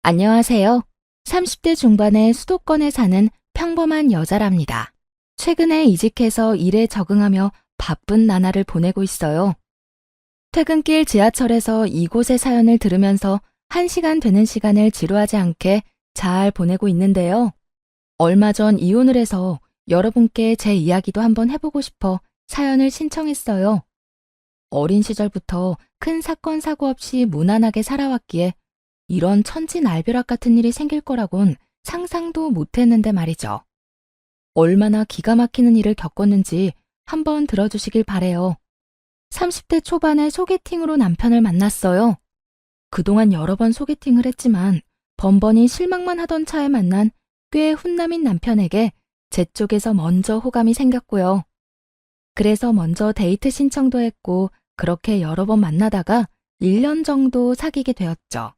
안녕하세요. 30대 중반의 수도권에 사는 평범한 여자랍니다. 최근에 이직해서 일에 적응하며 바쁜 나날을 보내고 있어요. 퇴근길 지하철에서 이곳의 사연을 들으면서 1시간 되는 시간을 지루하지 않게 잘 보내고 있는데요. 얼마 전 이혼을 해서 여러분께 제 이야기도 한번 해보고 싶어 사연을 신청했어요. 어린 시절부터 큰 사건 사고 없이 무난하게 살아왔기에 이런 천지날벼락 같은 일이 생길 거라곤 상상도 못했는데 말이죠. 얼마나 기가 막히는 일을 겪었는지 한번 들어주시길 바래요. 30대 초반에 소개팅으로 남편을 만났어요. 그동안 여러 번 소개팅을 했지만 번번이 실망만 하던 차에 만난 꽤 훈남인 남편에게 제 쪽에서 먼저 호감이 생겼고요. 그래서 먼저 데이트 신청도 했고 그렇게 여러 번 만나다가 1년 정도 사귀게 되었죠.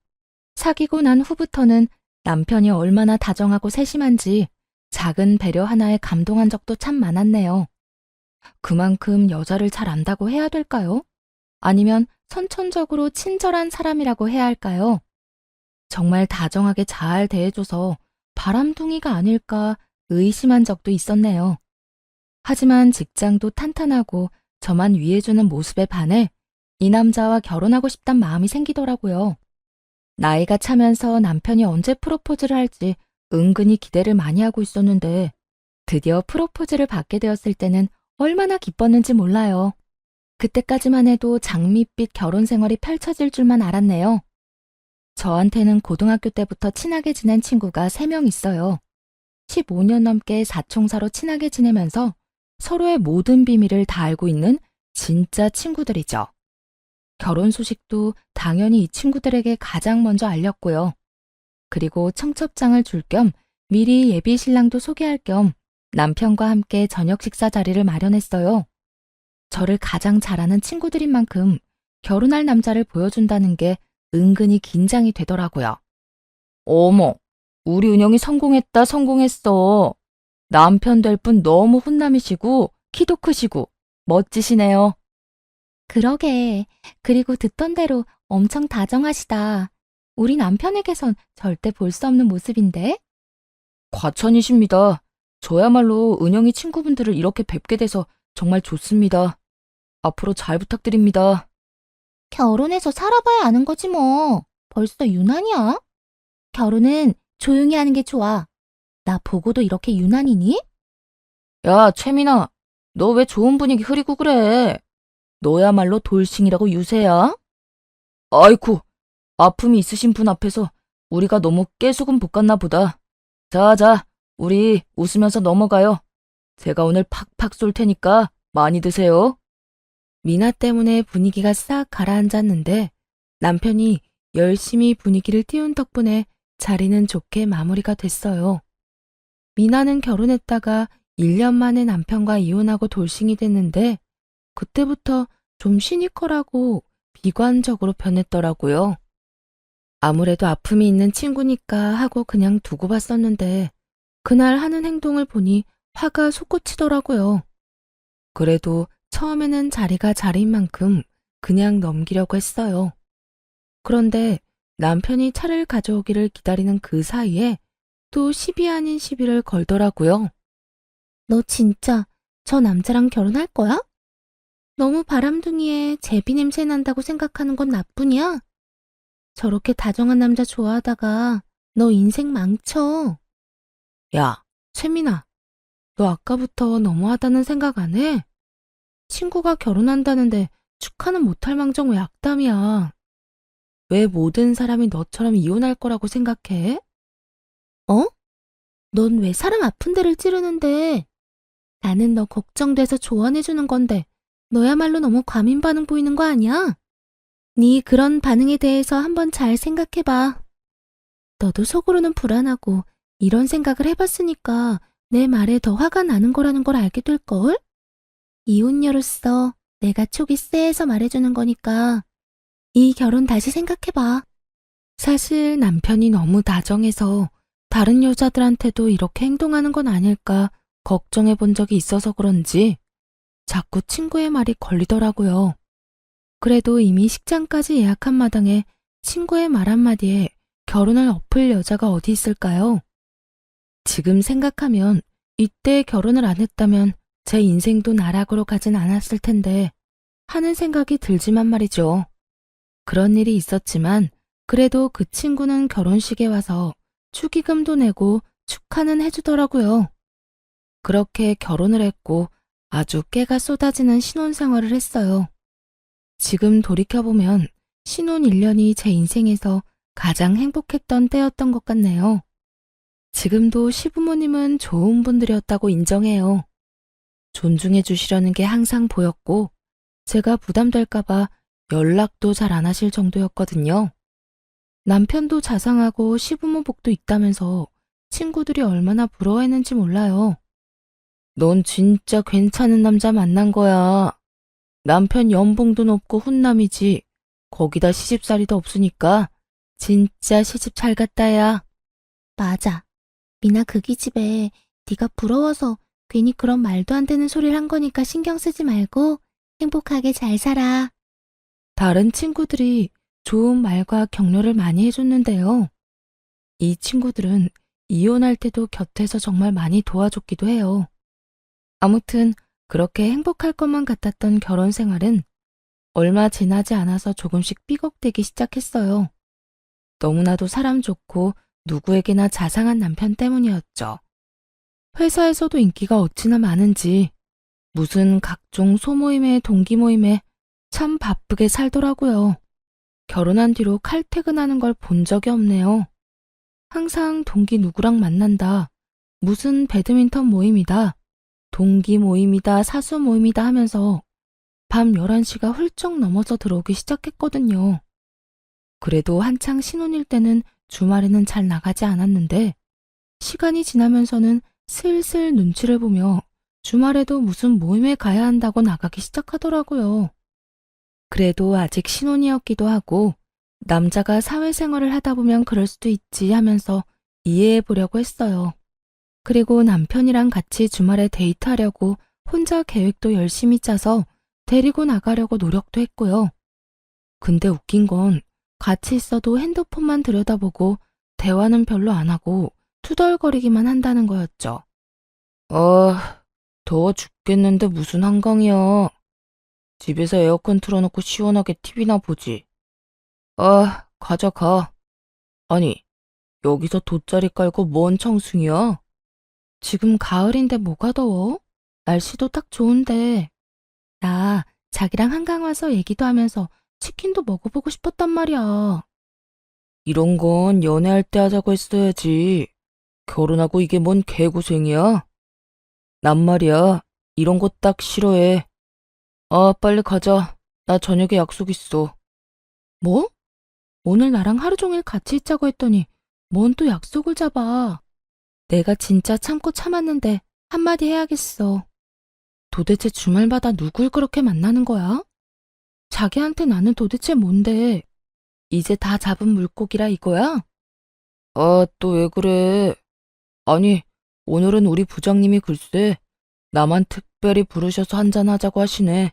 사귀고 난 후부터는 남편이 얼마나 다정하고 세심한지 작은 배려 하나에 감동한 적도 참 많았네요. 그만큼 여자를 잘 안다고 해야 될까요? 아니면 선천적으로 친절한 사람이라고 해야 할까요? 정말 다정하게 잘 대해줘서 바람둥이가 아닐까 의심한 적도 있었네요. 하지만 직장도 탄탄하고 저만 위해주는 모습에 반해 이 남자와 결혼하고 싶단 마음이 생기더라고요. 나이가 차면서 남편이 언제 프로포즈를 할지 은근히 기대를 많이 하고 있었는데 드디어 프로포즈를 받게 되었을 때는 얼마나 기뻤는지 몰라요. 그때까지만 해도 장밋빛 결혼 생활이 펼쳐질 줄만 알았네요. 저한테는 고등학교 때부터 친하게 지낸 친구가 3명 있어요. 15년 넘게 사총사로 친하게 지내면서 서로의 모든 비밀을 다 알고 있는 진짜 친구들이죠. 결혼 소식도 당연히 이 친구들에게 가장 먼저 알렸고요. 그리고 청첩장을 줄 겸 미리 예비 신랑도 소개할 겸 남편과 함께 저녁 식사 자리를 마련했어요. 저를 가장 잘 아는 친구들인 만큼 결혼할 남자를 보여준다는 게 은근히 긴장이 되더라고요. 어머, 우리 은영이 성공했어. 남편 될 분 너무 훈남이시고 키도 크시고 멋지시네요. 그러게. 그리고 듣던 대로 엄청 다정하시다. 우리 남편에게선 절대 볼 수 없는 모습인데? 과찬이십니다. 저야말로 은영이 친구분들을 이렇게 뵙게 돼서 정말 좋습니다. 앞으로 잘 부탁드립니다. 결혼해서 살아봐야 아는 거지 뭐. 벌써 유난이야? 결혼은 조용히 하는 게 좋아. 나 보고도 이렇게 유난이니? 야, 최민아. 너 왜 좋은 분위기 흐리고 그래? 너야말로 돌싱이라고 유세야? 아이쿠, 아픔이 있으신 분 앞에서 우리가 너무 깨소금 볶았나 보다. 자, 우리 웃으면서 넘어가요. 제가 오늘 팍팍 쏠 테니까 많이 드세요. 미나 때문에 분위기가 싹 가라앉았는데 남편이 열심히 분위기를 띄운 덕분에 자리는 좋게 마무리가 됐어요. 미나는 결혼했다가 1년 만에 남편과 이혼하고 돌싱이 됐는데 그때부터 좀 시니컬하고 비관적으로 변했더라고요. 아무래도 아픔이 있는 친구니까 하고 그냥 두고 봤었는데 그날 하는 행동을 보니 화가 솟구치더라고요. 그래도 처음에는 자리가 자리인 만큼 그냥 넘기려고 했어요. 그런데 남편이 차를 가져오기를 기다리는 그 사이에 또 시비 아닌 시비를 걸더라고요. 너 진짜 저 남자랑 결혼할 거야? 너무 바람둥이에 제비 냄새 난다고 생각하는 건 나뿐이야? 저렇게 다정한 남자 좋아하다가 너 인생 망쳐. 야, 채민아, 너 아까부터 너무하다는 생각 안 해? 친구가 결혼한다는데 축하는 못할 망정 왜 악담이야? 왜 모든 사람이 너처럼 이혼할 거라고 생각해? 어? 넌 왜 사람 아픈 데를 찌르는데? 나는 너 걱정돼서 조언해주는 건데 너야말로 너무 과민 반응 보이는 거 아니야? 네 그런 반응에 대해서 한번 잘 생각해봐. 너도 속으로는 불안하고 이런 생각을 해봤으니까 내 말에 더 화가 나는 거라는 걸 알게 될걸? 이혼녀로서 내가 촉이 쎄해서 말해주는 거니까 이 결혼 다시 생각해봐. 사실 남편이 너무 다정해서 다른 여자들한테도 이렇게 행동하는 건 아닐까 걱정해 본 적이 있어서 그런지 자꾸 친구의 말이 걸리더라고요. 그래도 이미 식장까지 예약한 마당에 친구의 말 한마디에 결혼을 엎을 여자가 어디 있을까요? 지금 생각하면 이때 결혼을 안 했다면 제 인생도 나락으로 가진 않았을 텐데 하는 생각이 들지만 말이죠. 그런 일이 있었지만 그래도 그 친구는 결혼식에 와서 축의금도 내고 축하는 해주더라고요. 그렇게 결혼을 했고 아주 깨가 쏟아지는 신혼생활을 했어요. 지금 돌이켜보면 신혼 1년이 제 인생에서 가장 행복했던 때였던 것 같네요. 지금도 시부모님은 좋은 분들이었다고 인정해요. 존중해 주시려는 게 항상 보였고 제가 부담될까봐 연락도 잘 안 하실 정도였거든요. 남편도 자상하고 시부모 복도 있다면서 친구들이 얼마나 부러워했는지 몰라요. 넌 진짜 괜찮은 남자 만난 거야. 남편 연봉도 높고 훈남이지. 거기다 시집살이도 없으니까 진짜 시집 잘 갔다야. 맞아. 미나 그 기집애 네가 부러워서 괜히 그런 말도 안 되는 소리를 한 거니까 신경 쓰지 말고 행복하게 잘 살아. 다른 친구들이 좋은 말과 격려를 많이 해줬는데요. 이 친구들은 이혼할 때도 곁에서 정말 많이 도와줬기도 해요. 아무튼 그렇게 행복할 것만 같았던 결혼 생활은 얼마 지나지 않아서 조금씩 삐걱대기 시작했어요. 너무나도 사람 좋고 누구에게나 자상한 남편 때문이었죠. 회사에서도 인기가 어찌나 많은지 무슨 각종 소모임에 동기 모임에 참 바쁘게 살더라고요. 결혼한 뒤로 칼퇴근하는 걸 본 적이 없네요. 항상 동기 누구랑 만난다. 무슨 배드민턴 모임이다. 동기 모임이다, 사수 모임이다 하면서 밤 11시가 훌쩍 넘어서 들어오기 시작했거든요. 그래도 한창 신혼일 때는 주말에는 잘 나가지 않았는데 시간이 지나면서는 슬슬 눈치를 보며 주말에도 무슨 모임에 가야 한다고 나가기 시작하더라고요. 그래도 아직 신혼이었기도 하고 남자가 사회생활을 하다 보면 그럴 수도 있지 하면서 이해해 보려고 했어요. 그리고 남편이랑 같이 주말에 데이트하려고 혼자 계획도 열심히 짜서 데리고 나가려고 노력도 했고요. 근데 웃긴 건 같이 있어도 핸드폰만 들여다보고 대화는 별로 안 하고 투덜거리기만 한다는 거였죠. 더워 죽겠는데 무슨 한강이야. 집에서 에어컨 틀어놓고 시원하게 TV나 보지. 가자 가. 아니, 여기서 돗자리 깔고 뭔 청승이야? 지금 가을인데 뭐가 더워? 날씨도 딱 좋은데. 나 자기랑 한강 와서 얘기도 하면서 치킨도 먹어보고 싶었단 말이야. 이런 건 연애할 때 하자고 했어야지. 결혼하고 이게 뭔 개고생이야? 난 말이야, 이런 거 딱 싫어해. 빨리 가자. 나 저녁에 약속 있어. 뭐? 오늘 나랑 하루 종일 같이 있자고 했더니 뭔 또 약속을 잡아. 내가 진짜 참고 참았는데 한마디 해야겠어. 도대체 주말마다 누굴 그렇게 만나는 거야? 자기한테 나는 도대체 뭔데? 이제 다 잡은 물고기라 이거야? 또 왜 그래? 아니, 오늘은 우리 부장님이 글쎄 나만 특별히 부르셔서 한잔하자고 하시네.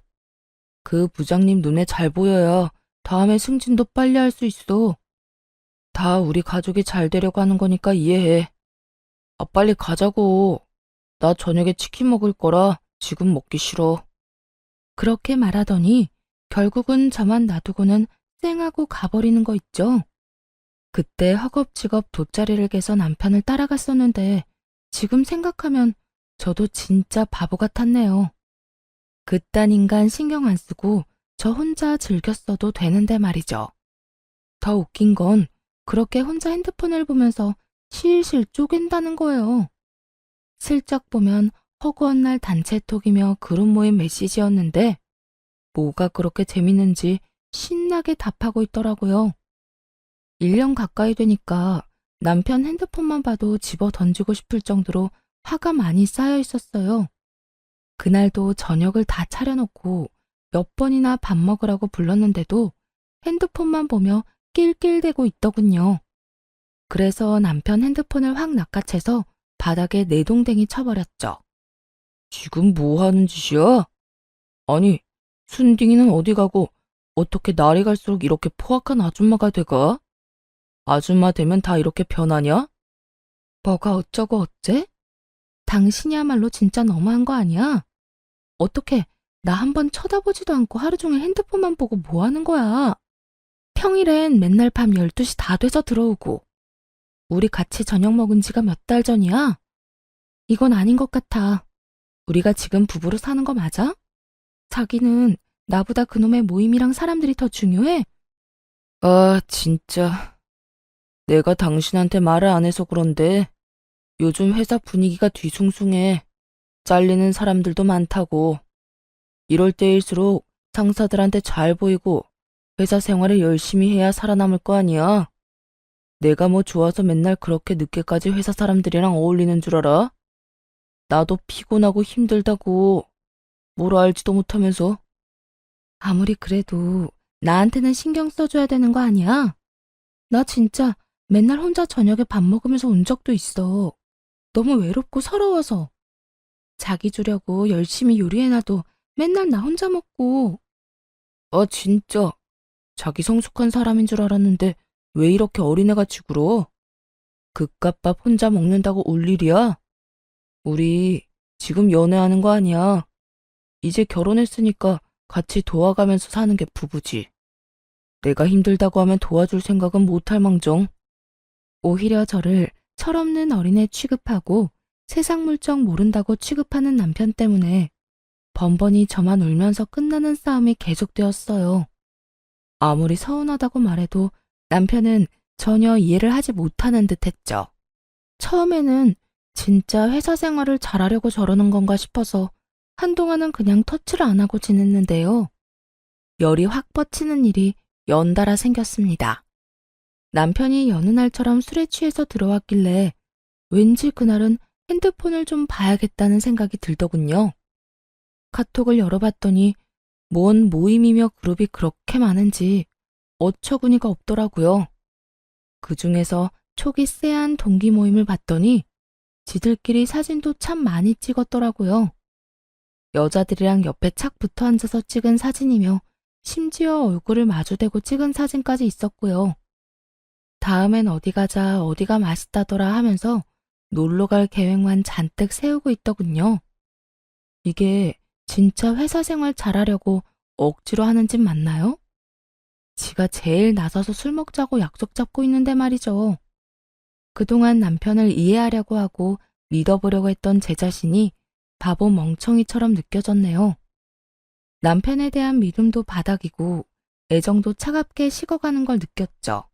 그 부장님 눈에 잘 보여야 다음에 승진도 빨리 할 수 있어. 다 우리 가족이 잘 되려고 하는 거니까 이해해. 빨리 가자고. 나 저녁에 치킨 먹을 거라 지금 먹기 싫어. 그렇게 말하더니 결국은 저만 놔두고는 쌩하고 가버리는 거 있죠. 그때 허겁지겁 돗자리를 개서 남편을 따라갔었는데 지금 생각하면 저도 진짜 바보 같았네요. 그딴 인간 신경 안 쓰고 저 혼자 즐겼어도 되는데 말이죠. 더 웃긴 건 그렇게 혼자 핸드폰을 보면서 실실 쪼갠다는 거예요. 슬쩍 보면 허구한 날 단체톡이며 그룹 모임 메시지였는데 뭐가 그렇게 재밌는지 신나게 답하고 있더라고요. 1년 가까이 되니까 남편 핸드폰만 봐도 집어 던지고 싶을 정도로 화가 많이 쌓여 있었어요. 그날도 저녁을 다 차려놓고 몇 번이나 밥 먹으라고 불렀는데도 핸드폰만 보며 낄낄대고 있더군요. 그래서 남편 핸드폰을 확 낚아채서 바닥에 내동댕이 쳐버렸죠. 지금 뭐 하는 짓이야? 아니, 순딩이는 어디 가고 어떻게 날이 갈수록 이렇게 포악한 아줌마가 돼가? 아줌마 되면 다 이렇게 변하냐? 뭐가 어쩌고 어째? 당신이야말로 진짜 너무한 거 아니야? 어떻게 나 한번 쳐다보지도 않고 하루 종일 핸드폰만 보고 뭐 하는 거야? 평일엔 맨날 밤 12시 다 돼서 들어오고. 우리 같이 저녁 먹은 지가 몇 달 전이야? 이건 아닌 것 같아. 우리가 지금 부부로 사는 거 맞아? 자기는 나보다 그놈의 모임이랑 사람들이 더 중요해? 아, 진짜. 내가 당신한테 말을 안 해서 그런데 요즘 회사 분위기가 뒤숭숭해. 잘리는 사람들도 많다고. 이럴 때일수록 상사들한테 잘 보이고 회사 생활을 열심히 해야 살아남을 거 아니야. 내가 뭐 좋아서 맨날 그렇게 늦게까지 회사 사람들이랑 어울리는 줄 알아? 나도 피곤하고 힘들다고. 뭘 알지도 못하면서. 아무리 그래도 나한테는 신경 써줘야 되는 거 아니야? 나 진짜 맨날 혼자 저녁에 밥 먹으면서 온 적도 있어. 너무 외롭고 서러워서. 자기 주려고 열심히 요리해놔도 맨날 나 혼자 먹고. 아, 진짜. 자기 성숙한 사람인 줄 알았는데 왜 이렇게 어린애같이 굴어? 그깟 밥 혼자 먹는다고 올 일이야? 우리 지금 연애하는 거 아니야. 이제 결혼했으니까 같이 도와가면서 사는 게 부부지. 내가 힘들다고 하면 도와줄 생각은 못할 망정. 오히려 저를 철없는 어린애 취급하고 세상 물정 모른다고 취급하는 남편 때문에 번번이 저만 울면서 끝나는 싸움이 계속되었어요. 아무리 서운하다고 말해도 남편은 전혀 이해를 하지 못하는 듯 했죠. 처음에는 진짜 회사 생활을 잘하려고 저러는 건가 싶어서 한동안은 그냥 터치를 안 하고 지냈는데요. 열이 확 뻗치는 일이 연달아 생겼습니다. 남편이 여느 날처럼 술에 취해서 들어왔길래 왠지 그날은 핸드폰을 좀 봐야겠다는 생각이 들더군요. 카톡을 열어봤더니 뭔 모임이며 그룹이 그렇게 많은지 어처구니가 없더라고요. 그중에서 촉이 쎄한 동기 모임을 봤더니 지들끼리 사진도 참 많이 찍었더라고요. 여자들이랑 옆에 착 붙어 앉아서 찍은 사진이며 심지어 얼굴을 마주대고 찍은 사진까지 있었고요. 다음엔 어디 가자, 어디가 맛있다더라 하면서 놀러 갈 계획만 잔뜩 세우고 있더군요. 이게 진짜 회사 생활 잘하려고 억지로 하는 짓 맞나요? 지가 제일 나서서 술 먹자고 약속 잡고 있는데 말이죠. 그동안 남편을 이해하려고 하고 믿어보려고 했던 제 자신이 바보 멍청이처럼 느껴졌네요. 남편에 대한 믿음도 바닥이고 애정도 차갑게 식어가는 걸 느꼈죠.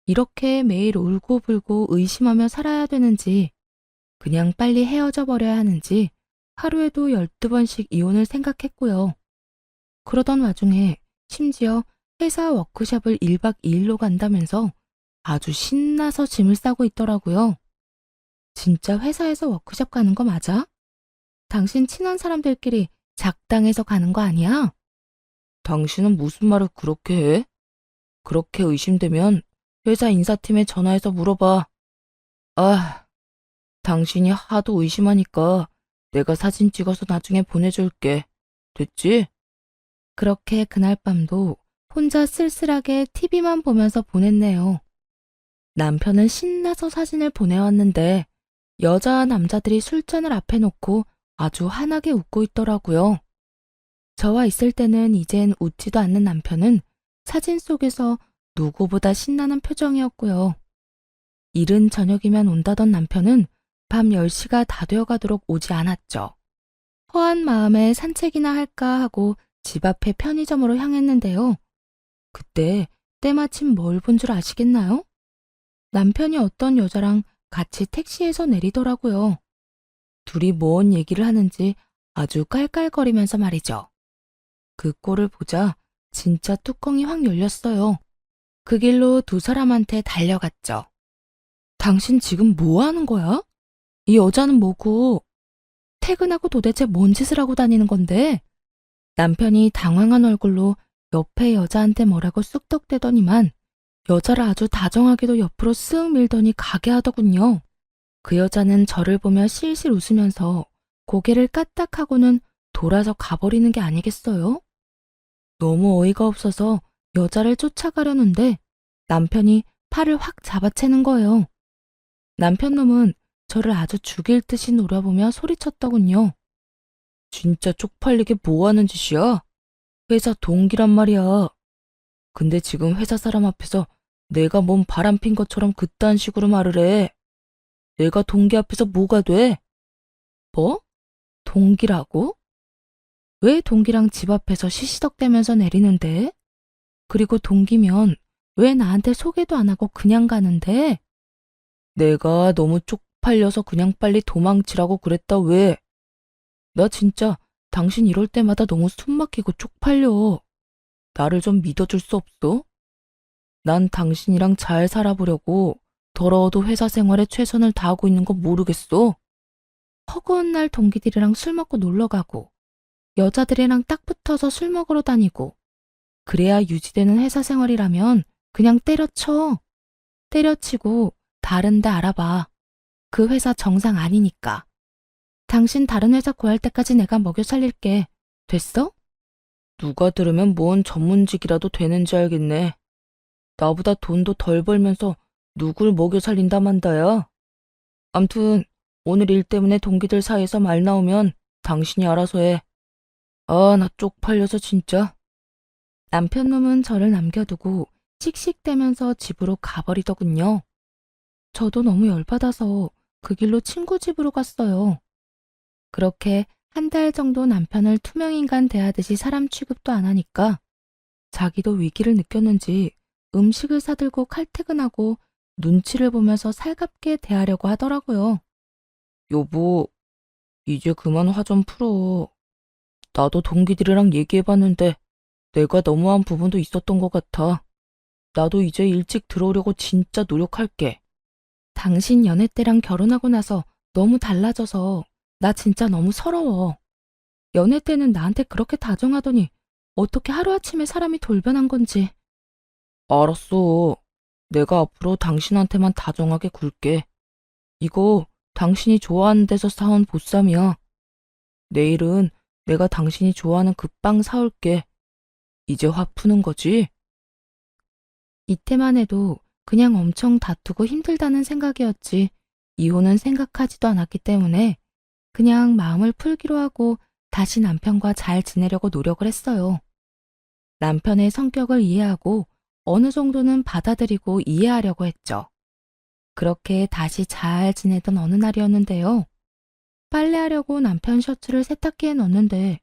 이렇게 매일 울고불고 의심하며 살아야 되는지, 그냥 빨리 헤어져 버려야 하는지 하루에도 12번씩 이혼을 생각했고요. 그러던 와중에 심지어 회사 워크숍을 1박 2일로 간다면서 아주 신나서 짐을 싸고 있더라고요. 진짜 회사에서 워크숍 가는 거 맞아? 당신 친한 사람들끼리 작당해서 가는 거 아니야? 당신은 무슨 말을 그렇게 해? 그렇게 의심되면 회사 인사팀에 전화해서 물어봐. 아, 당신이 하도 의심하니까 내가 사진 찍어서 나중에 보내줄게. 됐지? 그렇게 그날 밤도 혼자 쓸쓸하게 TV만 보면서 보냈네요. 남편은 신나서 사진을 보내왔는데 여자와 남자들이 술잔을 앞에 놓고 아주 환하게 웃고 있더라고요. 저와 있을 때는 이젠 웃지도 않는 남편은 사진 속에서 누구보다 신나는 표정이었고요. 이른 저녁이면 온다던 남편은 밤 10시가 다 되어가도록 오지 않았죠. 허한 마음에 산책이나 할까 하고 집 앞에 편의점으로 향했는데요. 그때 때마침 뭘 본 줄 아시겠나요? 남편이 어떤 여자랑 같이 택시에서 내리더라고요. 둘이 뭔 얘기를 하는지 아주 깔깔거리면서 말이죠. 그 꼴을 보자 진짜 뚜껑이 확 열렸어요. 그 길로 두 사람한테 달려갔죠. 당신 지금 뭐 하는 거야? 이 여자는 뭐고? 퇴근하고 도대체 뭔 짓을 하고 다니는 건데? 남편이 당황한 얼굴로 옆에 여자한테 뭐라고 쑥덕대더니만 여자를 아주 다정하게도 옆으로 쓱 밀더니 가게 하더군요. 그 여자는 저를 보며 실실 웃으면서 고개를 까딱하고는 돌아서 가버리는 게 아니겠어요? 너무 어이가 없어서 여자를 쫓아가려는데 남편이 팔을 확 잡아채는 거예요. 남편 놈은 저를 아주 죽일 듯이 노려보며 소리쳤더군요. 진짜 쪽팔리게 뭐 하는 짓이야? 회사 동기란 말이야. 근데 지금 회사 사람 앞에서 내가 몸 바람핀 것처럼 그딴 식으로 말을 해. 내가 동기 앞에서 뭐가 돼? 뭐? 동기라고? 왜 동기랑 집 앞에서 시시덕대면서 내리는데? 그리고 동기면 왜 나한테 소개도 안 하고 그냥 가는데? 내가 너무 쪽팔려서 그냥 빨리 도망치라고 그랬다 왜? 나 진짜 당신 이럴 때마다 너무 숨 막히고 쪽팔려. 나를 좀 믿어줄 수 없어? 난 당신이랑 잘 살아보려고 더러워도 회사 생활에 최선을 다하고 있는 거 모르겠어? 허구한 날 동기들이랑 술 먹고 놀러 가고, 여자들이랑 딱 붙어서 술 먹으러 다니고, 그래야 유지되는 회사 생활이라면 그냥 때려쳐. 때려치고 다른 데 알아봐. 그 회사 정상 아니니까. 당신 다른 회사 구할 때까지 내가 먹여 살릴게. 됐어? 누가 들으면 뭔 전문직이라도 되는지 알겠네. 나보다 돈도 덜 벌면서 누굴 먹여 살린다 만다야. 암튼 오늘 일 때문에 동기들 사이에서 말 나오면 당신이 알아서 해. 아, 나 쪽팔려서 진짜. 남편 놈은 저를 남겨두고 씩씩대면서 집으로 가버리더군요. 저도 너무 열받아서 그 길로 친구 집으로 갔어요. 그렇게 한 달 정도 남편을 투명인간 대하듯이 사람 취급도 안 하니까 자기도 위기를 느꼈는지 음식을 사들고 칼퇴근하고 눈치를 보면서 살갑게 대하려고 하더라고요. 여보, 이제 그만 화 좀 풀어. 나도 동기들이랑 얘기해봤는데 내가 너무한 부분도 있었던 것 같아. 나도 이제 일찍 들어오려고 진짜 노력할게. 당신 연애 때랑 결혼하고 나서 너무 달라져서 나 진짜 너무 서러워. 연애 때는 나한테 그렇게 다정하더니 어떻게 하루아침에 사람이 돌변한 건지. 알았어. 내가 앞으로 당신한테만 다정하게 굴게. 이거 당신이 좋아하는 데서 사온 보쌈이야. 내일은 내가 당신이 좋아하는 그 빵 사올게. 이제 화 푸는 거지? 이때만 해도 그냥 엄청 다투고 힘들다는 생각이었지 이혼은 생각하지도 않았기 때문에 그냥 마음을 풀기로 하고 다시 남편과 잘 지내려고 노력을 했어요. 남편의 성격을 이해하고 어느 정도는 받아들이고 이해하려고 했죠. 그렇게 다시 잘 지내던 어느 날이었는데요. 빨래하려고 남편 셔츠를 세탁기에 넣었는데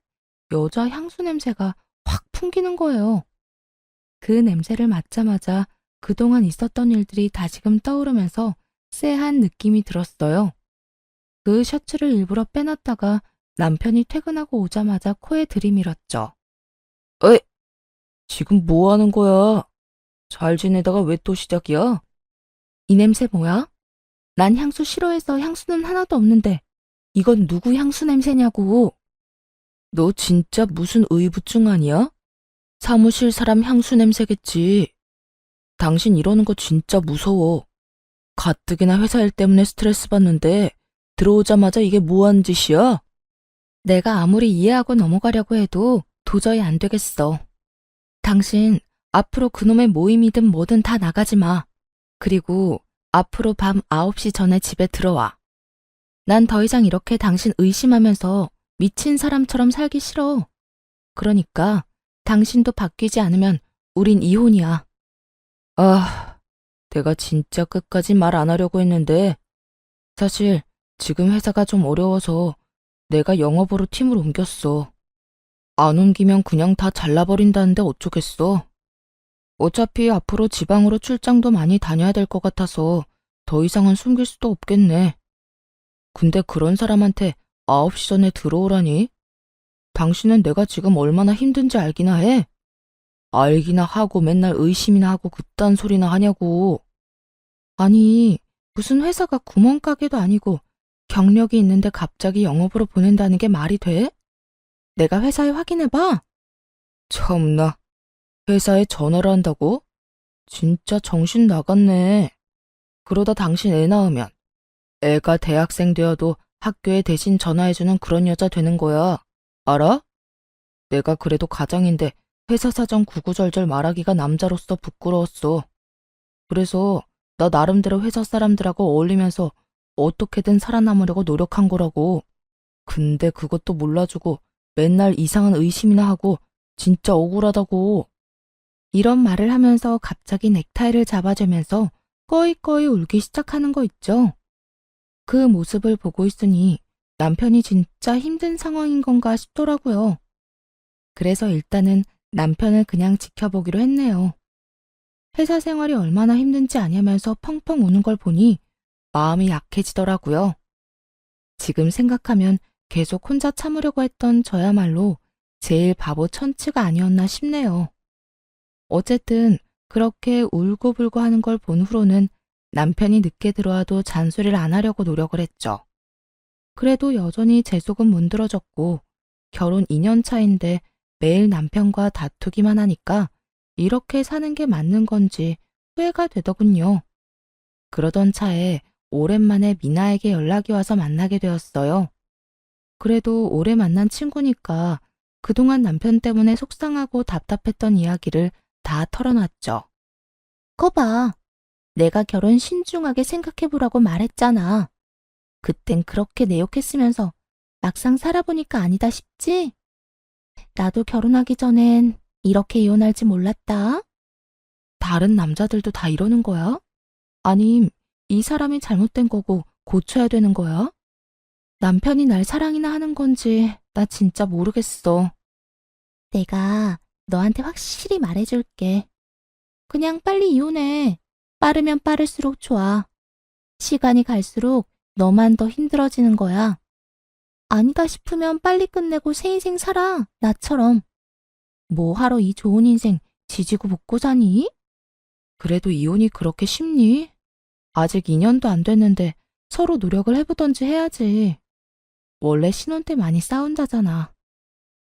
여자 향수 냄새가 확 풍기는 거예요. 그 냄새를 맡자마자 그동안 있었던 일들이 다시금 떠오르면서 쎄한 느낌이 들었어요. 그 셔츠를 일부러 빼놨다가 남편이 퇴근하고 오자마자 코에 들이밀었죠. 에이, 지금 뭐 하는 거야? 잘 지내다가 왜 또 시작이야? 이 냄새 뭐야? 난 향수 싫어해서 향수는 하나도 없는데 이건 누구 향수 냄새냐고. 너 진짜 무슨 의부증 아니야? 사무실 사람 향수 냄새겠지. 당신 이러는 거 진짜 무서워. 가뜩이나 회사 일 때문에 스트레스 받는데 들어오자마자 이게 뭐 하는 짓이야? 내가 아무리 이해하고 넘어가려고 해도 도저히 안 되겠어. 당신 앞으로 그놈의 모임이든 뭐든 다 나가지 마. 그리고 앞으로 밤 9시 전에 집에 들어와. 난 더 이상 이렇게 당신 의심하면서 미친 사람처럼 살기 싫어. 그러니까 당신도 바뀌지 않으면 우린 이혼이야. 아, 내가 진짜 끝까지 말 안 하려고 했는데 사실 지금 회사가 좀 어려워서 내가 영업으로 팀을 옮겼어. 안 옮기면 그냥 다 잘라버린다는데 어쩌겠어. 어차피 앞으로 지방으로 출장도 많이 다녀야 될 것 같아서 더 이상은 숨길 수도 없겠네. 근데 그런 사람한테 9시 전에 들어오라니? 당신은 내가 지금 얼마나 힘든지 알기나 해? 알기나 하고 맨날 의심이나 하고 그딴 소리나 하냐고. 아니, 무슨 회사가 구멍가게도 아니고 경력이 있는데 갑자기 영업으로 보낸다는 게 말이 돼? 내가 회사에 확인해봐. 참나, 회사에 전화를 한다고? 진짜 정신 나갔네. 그러다 당신 애 낳으면 애가 대학생 되어도 학교에 대신 전화해주는 그런 여자 되는 거야. 알아? 내가 그래도 가장인데 회사 사정 구구절절 말하기가 남자로서 부끄러웠어. 그래서 나 나름대로 회사 사람들하고 어울리면서 어떻게든 살아남으려고 노력한 거라고. 근데 그것도 몰라주고 맨날 이상한 의심이나 하고 진짜 억울하다고. 이런 말을 하면서 갑자기 넥타이를 잡아주면서 꺼이꺼이 울기 시작하는 거 있죠. 그 모습을 보고 있으니 남편이 진짜 힘든 상황인 건가 싶더라고요. 그래서 일단은 남편을 그냥 지켜보기로 했네요. 회사 생활이 얼마나 힘든지 아냐면서 펑펑 우는 걸 보니 마음이 약해지더라고요. 지금 생각하면 계속 혼자 참으려고 했던 저야말로 제일 바보 천치가 아니었나 싶네요. 어쨌든 그렇게 울고불고 하는 걸 본 후로는 남편이 늦게 들어와도 잔소리를 안 하려고 노력을 했죠. 그래도 여전히 제 속은 문드러졌고 결혼 2년 차인데 매일 남편과 다투기만 하니까 이렇게 사는 게 맞는 건지 후회가 되더군요. 그러던 차에 오랜만에 미나에게 연락이 와서 만나게 되었어요. 그래도 오래 만난 친구니까 그동안 남편 때문에 속상하고 답답했던 이야기를 다 털어놨죠. 거봐, 내가 결혼 신중하게 생각해보라고 말했잖아. 그땐 그렇게 내 욕했으면서 막상 살아보니까 아니다 싶지? 나도 결혼하기 전엔 이렇게 이혼할지 몰랐다. 다른 남자들도 다 이러는 거야? 아님, 이 사람이 잘못된 거고 고쳐야 되는 거야? 남편이 날 사랑이나 하는 건지 나 진짜 모르겠어. 내가 너한테 확실히 말해줄게. 그냥 빨리 이혼해. 빠르면 빠를수록 좋아. 시간이 갈수록 너만 더 힘들어지는 거야. 아니다 싶으면 빨리 끝내고 새 인생 살아, 나처럼. 뭐 하러 이 좋은 인생 지지고 볶고 사니? 그래도 이혼이 그렇게 쉽니? 아직 2년도 안 됐는데 서로 노력을 해보던지 해야지. 원래 신혼 때 많이 싸운다잖아.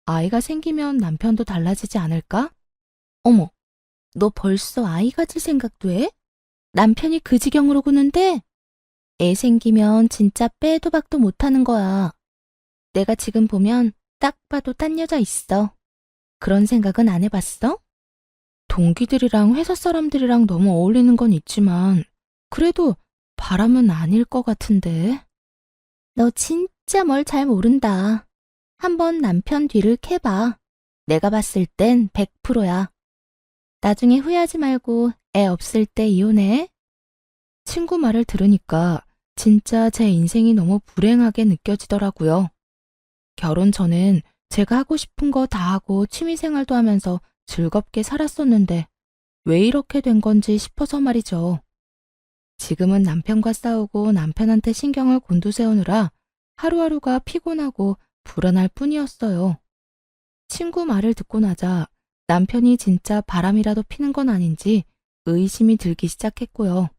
아이가 생기면 남편도 달라지지 않을까? 어머, 너 벌써 아이 가질 생각도 해? 남편이 그 지경으로 구는데? 애 생기면 진짜 빼도 박도 못하는 거야. 내가 지금 보면 딱 봐도 딴 여자 있어. 그런 생각은 안 해봤어? 동기들이랑 회사 사람들이랑 너무 어울리는 건 있지만 그래도 바람은 아닐 것 같은데. 너 진짜 뭘 잘 모른다. 한번 남편 뒤를 캐봐. 내가 봤을 땐 100%야. 나중에 후회하지 말고 애 없을 때 이혼해. 친구 말을 들으니까 진짜 제 인생이 너무 불행하게 느껴지더라고요. 결혼 전엔 제가 하고 싶은 거 다 하고 취미생활도 하면서 즐겁게 살았었는데 왜 이렇게 된 건지 싶어서 말이죠. 지금은 남편과 싸우고 남편한테 신경을 곤두세우느라 하루하루가 피곤하고 불안할 뿐이었어요. 친구 말을 듣고 나자 남편이 진짜 바람이라도 피는 건 아닌지 의심이 들기 시작했고요.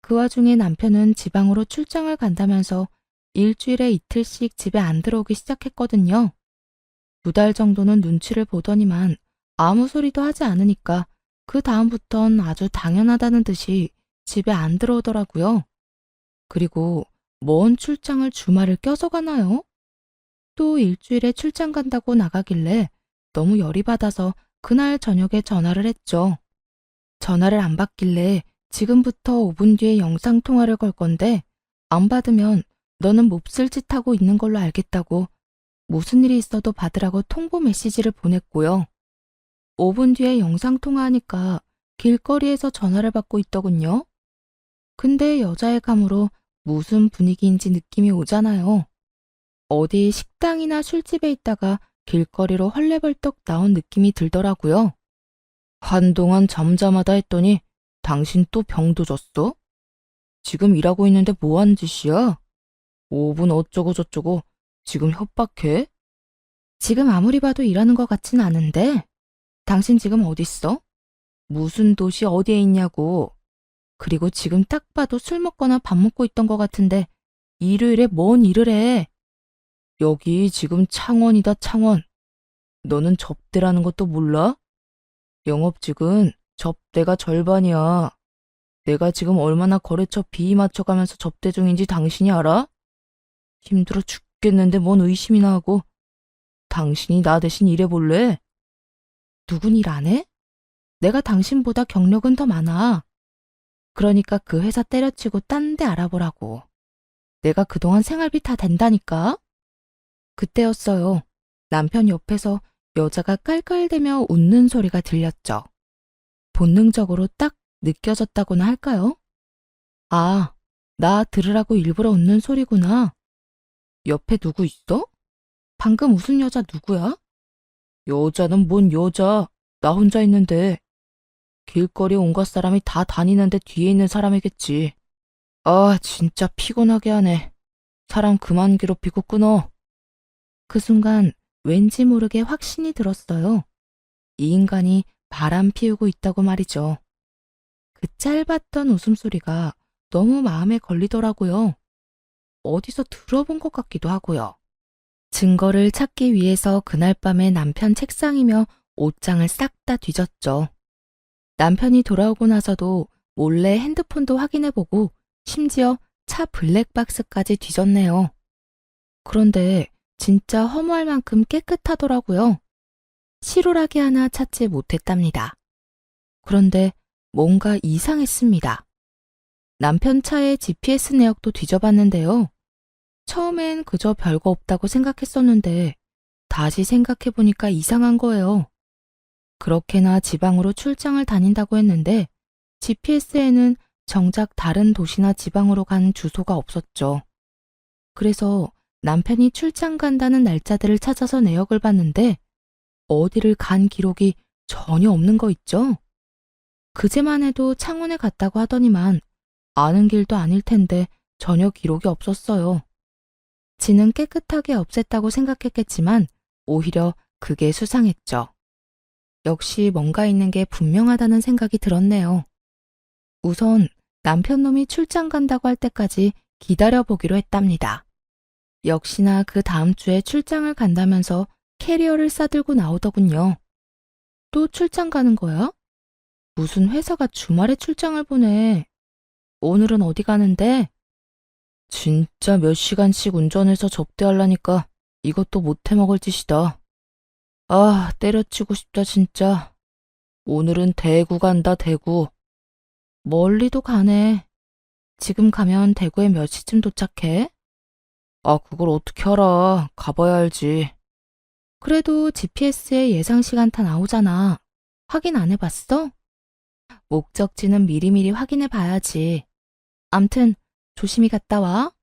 그 와중에 남편은 지방으로 출장을 간다면서 일주일에 이틀씩 집에 안 들어오기 시작했거든요. 2달 정도는 눈치를 보더니만 아무 소리도 하지 않으니까 그 다음부턴 아주 당연하다는 듯이 집에 안 들어오더라고요. 그리고 뭔 출장을 주말을 껴서 가나요? 또 일주일에 출장 간다고 나가길래 너무 열이 받아서 그날 저녁에 전화를 했죠. 전화를 안 받길래 지금부터 5분 뒤에 영상통화를 걸 건데 안 받으면 너는 몹쓸 짓 하고 있는 걸로 알겠다고 무슨 일이 있어도 받으라고 통보 메시지를 보냈고요. 5분 뒤에 영상통화하니까 길거리에서 전화를 받고 있더군요. 근데 여자의 감으로 무슨 분위기인지 느낌이 오잖아요. 어디 식당이나 술집에 있다가 길거리로 헐레벌떡 나온 느낌이 들더라고요. 한동안 잠잠하다 했더니 당신 또 병도 졌어? 지금 일하고 있는데 뭐 하는 짓이야? 5분 어쩌고 저쩌고 지금 협박해? 지금 아무리 봐도 일하는 것 같진 않은데 당신 지금 어딨어? 무슨 도시 어디에 있냐고. 그리고 지금 딱 봐도 술 먹거나 밥 먹고 있던 것 같은데 일요일에 뭔 일을 해? 여기 지금 창원이다 창원. 너는 접대라는 것도 몰라? 영업직은 접대가 절반이야. 내가 지금 얼마나 거래처 비위 맞춰가면서 접대 중인지 당신이 알아? 힘들어 죽겠는데 뭔 의심이나 하고. 당신이 나 대신 일해볼래? 누군 일 안 해? 내가 당신보다 경력은 더 많아. 그러니까 그 회사 때려치고 딴 데 알아보라고. 내가 그동안 생활비 다 댄다니까? 그때였어요. 남편 옆에서 여자가 깔깔대며 웃는 소리가 들렸죠. 본능적으로 딱 느껴졌다고나 할까요? 아, 나 들으라고 일부러 웃는 소리구나. 옆에 누구 있어? 방금 웃은 여자 누구야? 여자는 뭔 여자? 나 혼자 있는데. 길거리 온갖 사람이 다 다니는데 뒤에 있는 사람이겠지. 아, 진짜 피곤하게 하네. 사람 그만 괴롭히고 끊어. 그 순간 왠지 모르게 확신이 들었어요. 이 인간이 바람 피우고 있다고 말이죠. 그 짧았던 웃음소리가 너무 마음에 걸리더라고요. 어디서 들어본 것 같기도 하고요. 증거를 찾기 위해서 그날 밤에 남편 책상이며 옷장을 싹 다 뒤졌죠. 남편이 돌아오고 나서도 몰래 핸드폰도 확인해보고 심지어 차 블랙박스까지 뒤졌네요. 그런데 진짜 허무할 만큼 깨끗하더라고요. 실오라기 하나 찾지 못했답니다. 그런데 뭔가 이상했습니다. 남편 차의 GPS 내역도 뒤져봤는데요. 처음엔 그저 별거 없다고 생각했었는데 다시 생각해보니까 이상한 거예요. 그렇게나 지방으로 출장을 다닌다고 했는데 GPS에는 정작 다른 도시나 지방으로 간 주소가 없었죠. 그래서 남편이 출장 간다는 날짜들을 찾아서 내역을 봤는데 어디를 간 기록이 전혀 없는 거 있죠? 그제만 해도 창원에 갔다고 하더니만 아는 길도 아닐 텐데 전혀 기록이 없었어요. 지는 깨끗하게 없앴다고 생각했겠지만 오히려 그게 수상했죠. 역시 뭔가 있는 게 분명하다는 생각이 들었네요. 우선 남편 놈이 출장 간다고 할 때까지 기다려보기로 했답니다. 역시나 그 다음 주에 출장을 간다면서 캐리어를 싸들고 나오더군요. 또 출장 가는 거야? 무슨 회사가 주말에 출장을 보내. 오늘은 어디 가는데? 진짜 몇 시간씩 운전해서 접대하려니까 이것도 못해 먹을 짓이다. 아, 때려치고 싶다 진짜. 오늘은 대구 간다 대구. 멀리도 가네. 지금 가면 대구에 몇 시쯤 도착해? 아, 그걸 어떻게 알아. 가봐야 알지. 그래도 GPS에 예상 시간 다 나오잖아. 확인 안 해봤어? 목적지는 미리미리 확인해 봐야지. 암튼 조심히 갔다 와.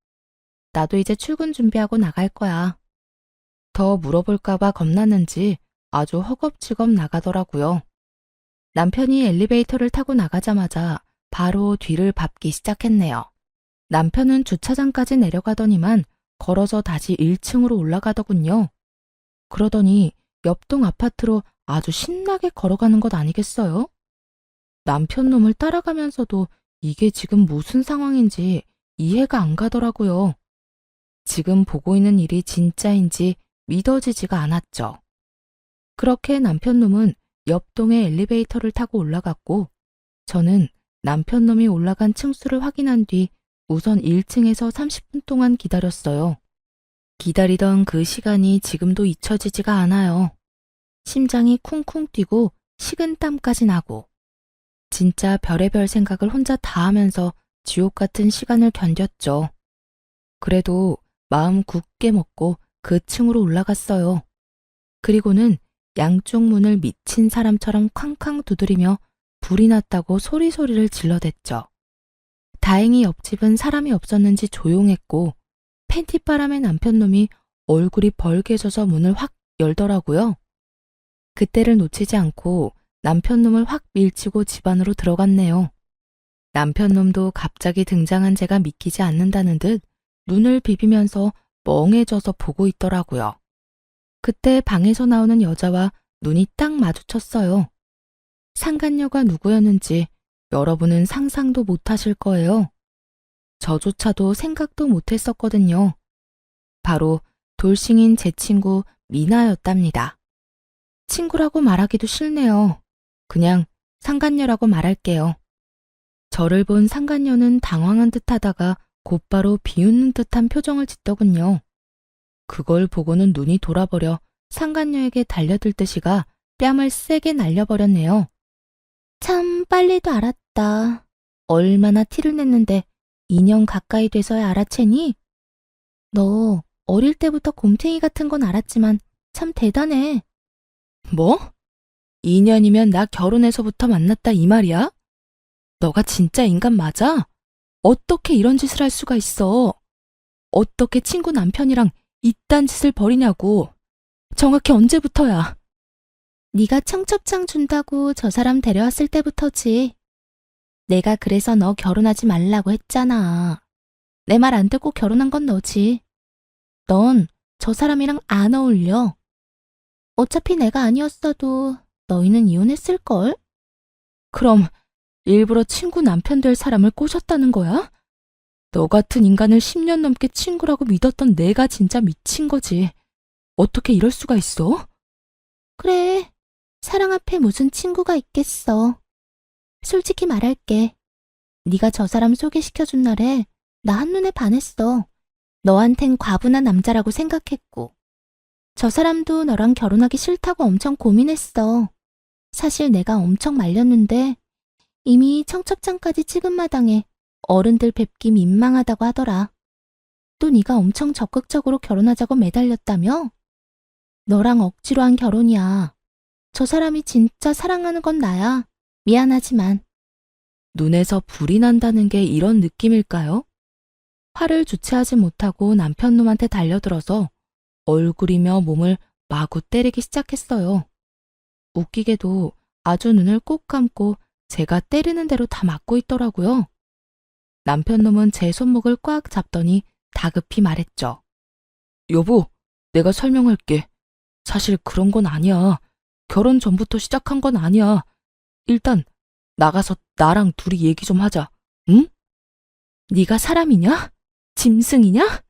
나도 이제 출근 준비하고 나갈 거야. 더 물어볼까봐 겁났는지 아주 허겁지겁 나가더라고요. 남편이 엘리베이터를 타고 나가자마자 바로 뒤를 밟기 시작했네요. 남편은 주차장까지 내려가더니만 걸어서 다시 1층으로 올라가더군요. 그러더니 옆동 아파트로 아주 신나게 걸어가는 것 아니겠어요? 남편 놈을 따라가면서도 이게 지금 무슨 상황인지 이해가 안 가더라고요. 지금 보고 있는 일이 진짜인지 믿어지지가 않았죠. 그렇게 남편 놈은 옆동의 엘리베이터를 타고 올라갔고 저는 남편 놈이 올라간 층수를 확인한 뒤 우선 1층에서 30분 동안 기다렸어요. 기다리던 그 시간이 지금도 잊혀지지가 않아요. 심장이 쿵쿵 뛰고 식은땀까지 나고 진짜 별의별 생각을 혼자 다 하면서 지옥 같은 시간을 견뎠죠. 그래도 마음 굳게 먹고 그 층으로 올라갔어요. 그리고는 양쪽 문을 미친 사람처럼 쾅쾅 두드리며 불이 났다고 소리소리를 질러댔죠. 다행히 옆집은 사람이 없었는지 조용했고 팬티바람에 남편 놈이 얼굴이 벌개져서 문을 확 열더라고요. 그때를 놓치지 않고 남편 놈을 확 밀치고 집 안으로 들어갔네요. 남편 놈도 갑자기 등장한 제가 믿기지 않는다는 듯 눈을 비비면서 멍해져서 보고 있더라고요. 그때 방에서 나오는 여자와 눈이 딱 마주쳤어요. 상간녀가 누구였는지 여러분은 상상도 못하실 거예요. 저조차도 생각도 못했었거든요. 바로 돌싱인 제 친구 미나였답니다. 친구라고 말하기도 싫네요. 그냥 상간녀라고 말할게요. 저를 본 상간녀는 당황한 듯하다가 곧바로 비웃는 듯한 표정을 짓더군요. 그걸 보고는 눈이 돌아버려 상간녀에게 달려들 듯이가 뺨을 세게 날려버렸네요. 참 빨리도 알았다. 얼마나 티를 냈는데 2년 가까이 돼서야 알아채니? 너 어릴 때부터 곰탱이 같은 건 알았지만 참 대단해. 뭐? 2년이면 나 결혼해서부터 만났다 이 말이야? 너가 진짜 인간 맞아? 어떻게 이런 짓을 할 수가 있어? 어떻게 친구 남편이랑 이딴 짓을 벌이냐고. 정확히 언제부터야? 네가 청첩장 준다고 저 사람 데려왔을 때부터지. 내가 그래서 너 결혼하지 말라고 했잖아. 내 말 안 듣고 결혼한 건 너지. 넌 저 사람이랑 안 어울려. 어차피 내가 아니었어도 너희는 이혼했을걸? 그럼 일부러 친구 남편 될 사람을 꼬셨다는 거야? 너 같은 인간을 10년 넘게 친구라고 믿었던 내가 진짜 미친 거지. 어떻게 이럴 수가 있어? 그래, 사랑 앞에 무슨 친구가 있겠어. 솔직히 말할게. 네가 저 사람 소개시켜준 날에 나 한눈에 반했어. 너한텐 과분한 남자라고 생각했고. 저 사람도 너랑 결혼하기 싫다고 엄청 고민했어. 사실 내가 엄청 말렸는데 이미 청첩장까지 찍은 마당에 어른들 뵙기 민망하다고 하더라. 또 네가 엄청 적극적으로 결혼하자고 매달렸다며? 너랑 억지로 한 결혼이야. 저 사람이 진짜 사랑하는 건 나야. 미안하지만. 눈에서 불이 난다는 게 이런 느낌일까요? 화를 주체하지 못하고 남편 놈한테 달려들어서 얼굴이며 몸을 마구 때리기 시작했어요. 웃기게도 아주 눈을 꼭 감고 제가 때리는 대로 다 맞고 있더라고요. 남편 놈은 제 손목을 꽉 잡더니 다급히 말했죠. 여보, 내가 설명할게. 사실 그런 건 아니야. 결혼 전부터 시작한 건 아니야. 일단 나가서 나랑 둘이 얘기 좀 하자. 응? 네가 사람이냐? 짐승이냐?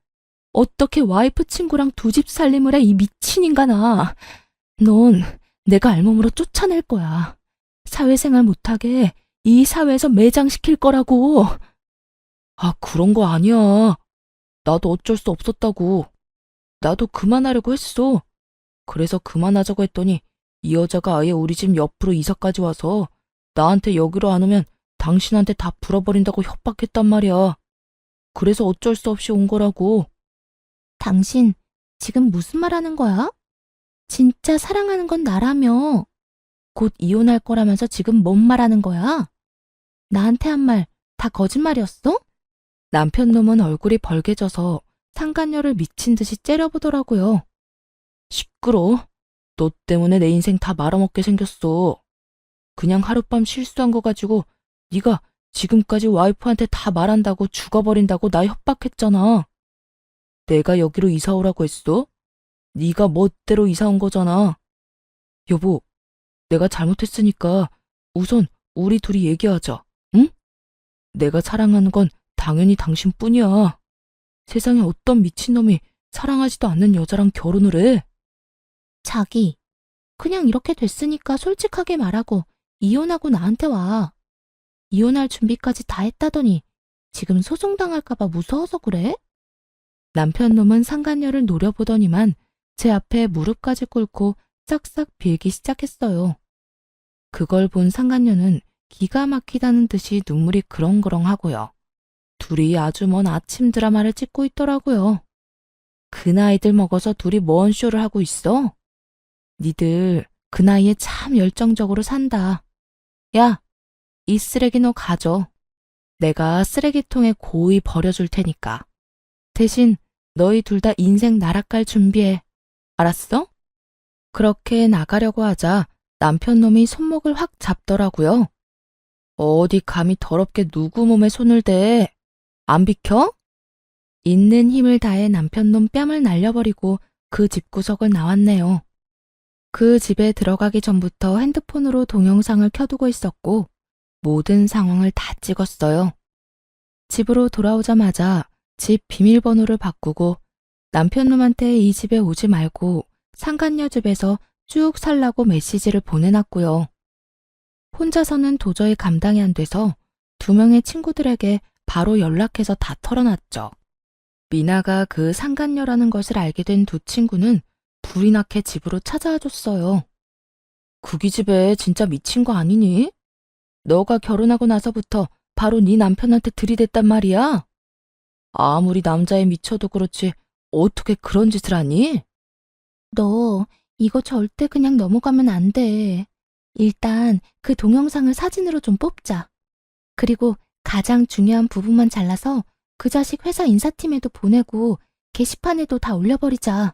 어떻게 와이프 친구랑 두 집 살림을 해, 이 미친 인간아. 넌 내가 알몸으로 쫓아낼 거야. 사회생활 못하게 이 사회에서 매장시킬 거라고. 아, 그런 거 아니야. 나도 어쩔 수 없었다고. 나도 그만하려고 했어. 그래서 그만하자고 했더니 이 여자가 아예 우리 집 옆으로 이사까지 와서 나한테 여기로 안 오면 당신한테 다 불어버린다고 협박했단 말이야. 그래서 어쩔 수 없이 온 거라고. 당신 지금 무슨 말 하는 거야? 진짜 사랑하는 건 나라며. 곧 이혼할 거라면서 지금 뭔 말하는 거야? 나한테 한 말 다 거짓말이었어? 남편 놈은 얼굴이 벌개져서 상간녀를 미친 듯이 째려보더라고요. 시끄러. 너 때문에 내 인생 다 말아먹게 생겼어. 그냥 하룻밤 실수한 거 가지고 네가 지금까지 와이프한테 다 말한다고 죽어버린다고 나 협박했잖아. 내가 여기로 이사 오라고 했어? 네가 멋대로 이사 온 거잖아. 여보, 내가 잘못했으니까 우선 우리 둘이 얘기하자. 응? 내가 사랑하는 건 당연히 당신뿐이야. 세상에 어떤 미친놈이 사랑하지도 않는 여자랑 결혼을 해? 자기, 그냥 이렇게 됐으니까 솔직하게 말하고 이혼하고 나한테 와. 이혼할 준비까지 다 했다더니 지금 소송당할까봐 무서워서 그래? 남편 놈은 상간녀를 노려보더니만 제 앞에 무릎까지 꿇고 싹싹 빌기 시작했어요. 그걸 본 상간녀는 기가 막히다는 듯이 눈물이 그렁그렁하고요. 둘이 아주 먼 아침 드라마를 찍고 있더라고요. 그 나이들 먹어서 둘이 뭔 쇼를 하고 있어? 니들 그 나이에 참 열정적으로 산다. 야, 이 쓰레기 너 가져. 내가 쓰레기통에 고이 버려줄 테니까. 대신 너희 둘 다 인생 나락갈 준비해. 알았어? 그렇게 나가려고 하자 남편 놈이 손목을 확 잡더라고요. 어디 감히 더럽게 누구 몸에 손을 대? 안 비켜? 있는 힘을 다해 남편 놈 뺨을 날려버리고 그 집구석을 나왔네요. 그 집에 들어가기 전부터 핸드폰으로 동영상을 켜두고 있었고 모든 상황을 다 찍었어요. 집으로 돌아오자마자 집 비밀번호를 바꾸고 남편 놈한테 이 집에 오지 말고 상간녀 집에서 쭉 살라고 메시지를 보내놨고요. 혼자서는 도저히 감당이 안 돼서 2명의 친구들에게 바로 연락해서 다 털어놨죠. 미나가 그 상간녀라는 것을 알게 된 두 친구는 불이 나게 집으로 찾아와 줬어요. 그기 집에 진짜 미친 거 아니니? 너가 결혼하고 나서부터 바로 네 남편한테 들이댔단 말이야? 아무리 남자에 미쳐도 그렇지 어떻게 그런 짓을 하니? 너 이거 절대 그냥 넘어가면 안 돼. 일단 그 동영상을 사진으로 좀 뽑자. 그리고 가장 중요한 부분만 잘라서 그 자식 회사 인사팀에도 보내고 게시판에도 다 올려버리자.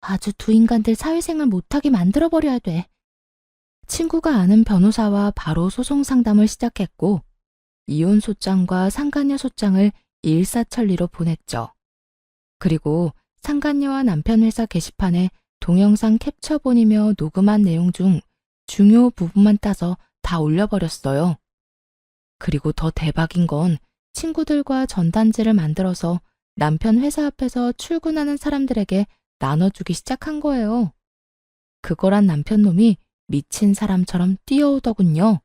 아주 두 인간들 사회생활 못하게 만들어버려야 돼. 친구가 아는 변호사와 바로 소송 상담을 시작했고 이혼 소장과 상간녀 소장을 일사천리로 보냈죠. 그리고 상간녀와 남편 회사 게시판에 동영상 캡처본이며 녹음한 내용 중 중요 부분만 따서 다 올려버렸어요. 그리고 더 대박인 건 친구들과 전단지를 만들어서 남편 회사 앞에서 출근하는 사람들에게 나눠주기 시작한 거예요. 그거란 남편 놈이 미친 사람처럼 뛰어오더군요.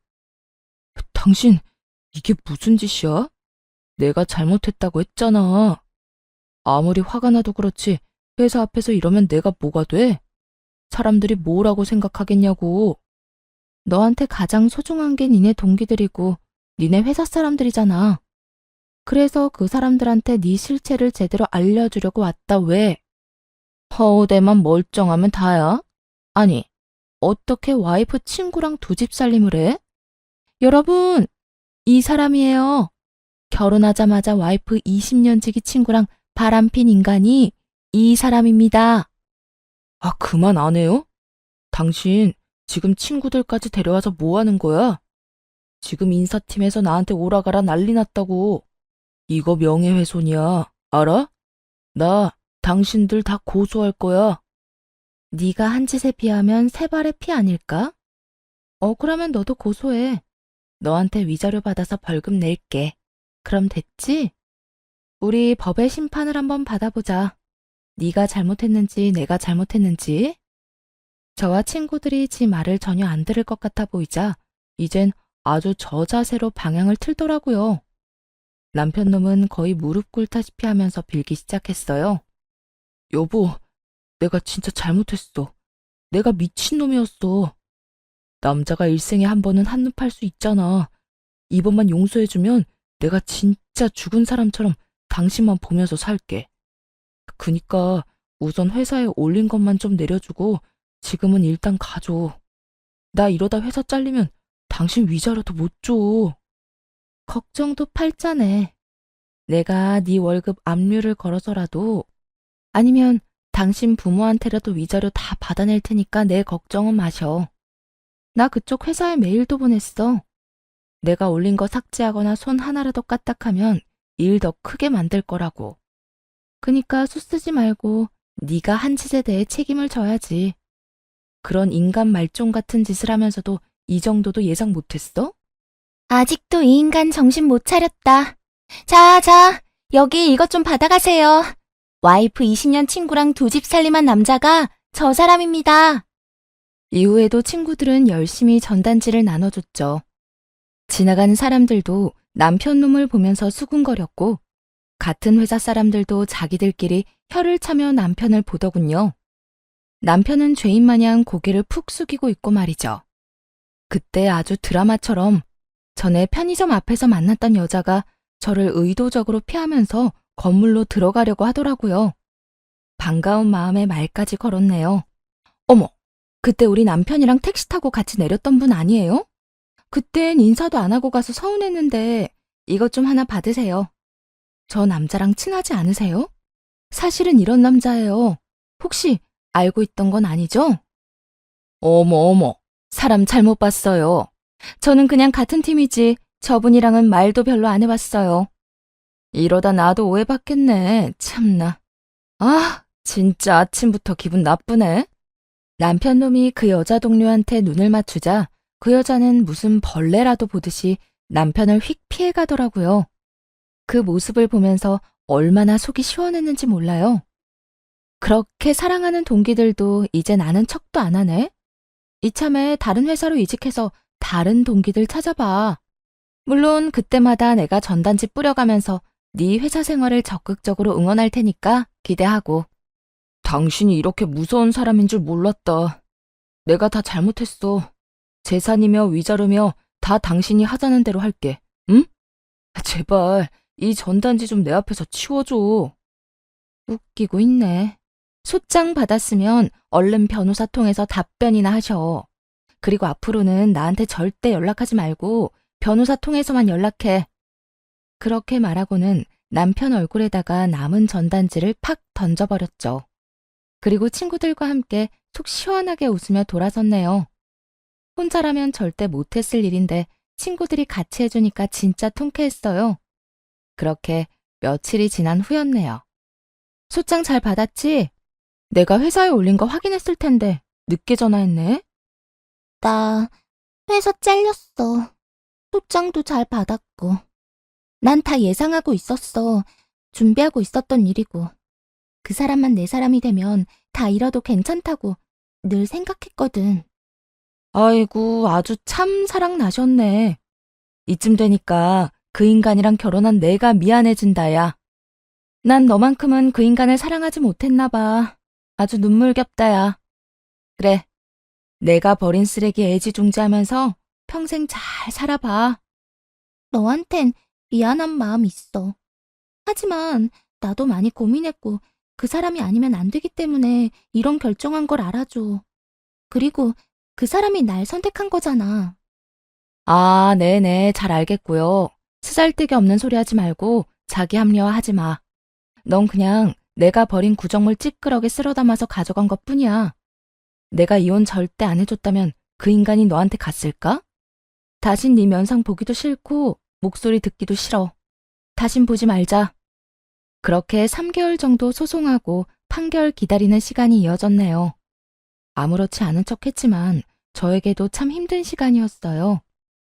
당신, 이게 무슨 짓이야? 내가 잘못했다고 했잖아. 아무리 화가 나도 그렇지 회사 앞에서 이러면 내가 뭐가 돼? 사람들이 뭐라고 생각하겠냐고. 너한테 가장 소중한 게 니네 동기들이고 니네 회사 사람들이잖아. 그래서 그 사람들한테 네 실체를 제대로 알려주려고 왔다 왜? 허우대만 멀쩡하면 다야? 아니, 어떻게 와이프 친구랑 두 집 살림을 해? 여러분, 이 사람이에요. 결혼하자마자 와이프 20년 지기 친구랑 바람핀 인간이 이 사람입니다. 아, 그만 안 해요? 당신 지금 친구들까지 데려와서 뭐 하는 거야? 지금 인사팀에서 나한테 오라가라 난리 났다고. 이거 명예훼손이야. 알아? 나 당신들 다 고소할 거야. 네가 한 짓에 비하면 세 발의 피 아닐까? 그러면 너도 고소해. 너한테 위자료 받아서 벌금 낼게. 그럼 됐지? 우리 법의 심판을 한번 받아보자. 네가 잘못했는지 내가 잘못했는지. 저와 친구들이 지 말을 전혀 안 들을 것 같아 보이자 이젠 아주 저자세로 방향을 틀더라고요. 남편 놈은 거의 무릎 꿇다시피 하면서 빌기 시작했어요. 여보, 내가 진짜 잘못했어. 내가 미친놈이었어. 남자가 일생에 한 번은 한눈 팔 수 있잖아. 이번만 용서해주면 내가 진짜 죽은 사람처럼 당신만 보면서 살게. 그니까 우선 회사에 올린 것만 좀 내려주고 지금은 일단 가줘. 나 이러다 회사 잘리면 당신 위자료도 못 줘. 걱정도 팔자네. 내가 네 월급 압류를 걸어서라도 아니면 당신 부모한테라도 위자료 다 받아낼 테니까 내 걱정은 마셔. 나 그쪽 회사에 메일도 보냈어. 내가 올린 거 삭제하거나 손 하나라도 까딱하면 일 더 크게 만들 거라고. 그니까 수쓰지 말고 네가 한 짓에 대해 책임을 져야지. 그런 인간 말종 같은 짓을 하면서도 이 정도도 예상 못했어? 아직도 이 인간 정신 못 차렸다. 자, 여기 이것 좀 받아가세요. 와이프 20년 친구랑 두 집 살림한 남자가 저 사람입니다. 이후에도 친구들은 열심히 전단지를 나눠줬죠. 지나가는 사람들도 남편 놈을 보면서 수군거렸고 같은 회사 사람들도 자기들끼리 혀를 차며 남편을 보더군요. 남편은 죄인 마냥 고개를 푹 숙이고 있고 말이죠. 그때 아주 드라마처럼 전에 편의점 앞에서 만났던 여자가 저를 의도적으로 피하면서 건물로 들어가려고 하더라고요. 반가운 마음에 말까지 걸었네요. 어머, 그때 우리 남편이랑 택시 타고 같이 내렸던 분 아니에요? 그땐 인사도 안 하고 가서 서운했는데 이것 좀 하나 받으세요. 저 남자랑 친하지 않으세요? 사실은 이런 남자예요. 혹시 알고 있던 건 아니죠? 어머, 사람 잘못 봤어요. 저는 그냥 같은 팀이지 저분이랑은 말도 별로 안 해봤어요. 이러다 나도 오해받겠네, 참나. 아, 진짜 아침부터 기분 나쁘네. 남편 놈이 그 여자 동료한테 눈을 맞추자 그 여자는 무슨 벌레라도 보듯이 남편을 휙 피해가더라고요. 그 모습을 보면서 얼마나 속이 시원했는지 몰라요. 그렇게 사랑하는 동기들도 이젠 아는 척도 안 하네. 이참에 다른 회사로 이직해서 다른 동기들 찾아봐. 물론 그때마다 내가 전단지 뿌려가면서 네 회사 생활을 적극적으로 응원할 테니까 기대하고. 당신이 이렇게 무서운 사람인 줄 몰랐다. 내가 다 잘못했어. 재산이며 위자료며 다 당신이 하자는 대로 할게. 응? 제발, 이 전단지 좀 내 앞에서 치워줘. 웃기고 있네. 소장 받았으면 얼른 변호사 통해서 답변이나 하셔. 그리고 앞으로는 나한테 절대 연락하지 말고 변호사 통해서만 연락해. 그렇게 말하고는 남편 얼굴에다가 남은 전단지를 팍 던져버렸죠. 그리고 친구들과 함께 속 시원하게 웃으며 돌아섰네요. 혼자라면 절대 못했을 일인데 친구들이 같이 해주니까 진짜 통쾌했어요. 그렇게 며칠이 지난 후였네요. 소장 잘 받았지? 내가 회사에 올린 거 확인했을 텐데 늦게 전화했네. 나 회사 잘렸어. 소장도 잘 받았고. 난 다 예상하고 있었어. 준비하고 있었던 일이고. 그 사람만 내 사람이 되면 다 잃어도 괜찮다고 늘 생각했거든. 아이고, 아주 참 사랑 나셨네. 이쯤 되니까 그 인간이랑 결혼한 내가 미안해진다, 야. 난 너만큼은 그 인간을 사랑하지 못했나 봐. 아주 눈물겹다, 야. 그래, 내가 버린 쓰레기 애지중지하면서 평생 잘 살아봐. 너한텐 미안한 마음 있어. 하지만 나도 많이 고민했고 그 사람이 아니면 안 되기 때문에 이런 결정한 걸 알아줘. 그리고 그 사람이 날 선택한 거잖아. 아, 네네, 잘 알겠고요. 쓰잘데기 없는 소리 하지 말고 자기 합리화하지 마. 넌 그냥 내가 버린 구정물 찌끄러기 쓸어 담아서 가져간 것뿐이야. 내가 이혼 절대 안 해줬다면 그 인간이 너한테 갔을까? 다신 네 면상 보기도 싫고 목소리 듣기도 싫어. 다신 보지 말자. 그렇게 3개월 정도 소송하고 판결 기다리는 시간이 이어졌네요. 아무렇지 않은 척했지만 저에게도 참 힘든 시간이었어요.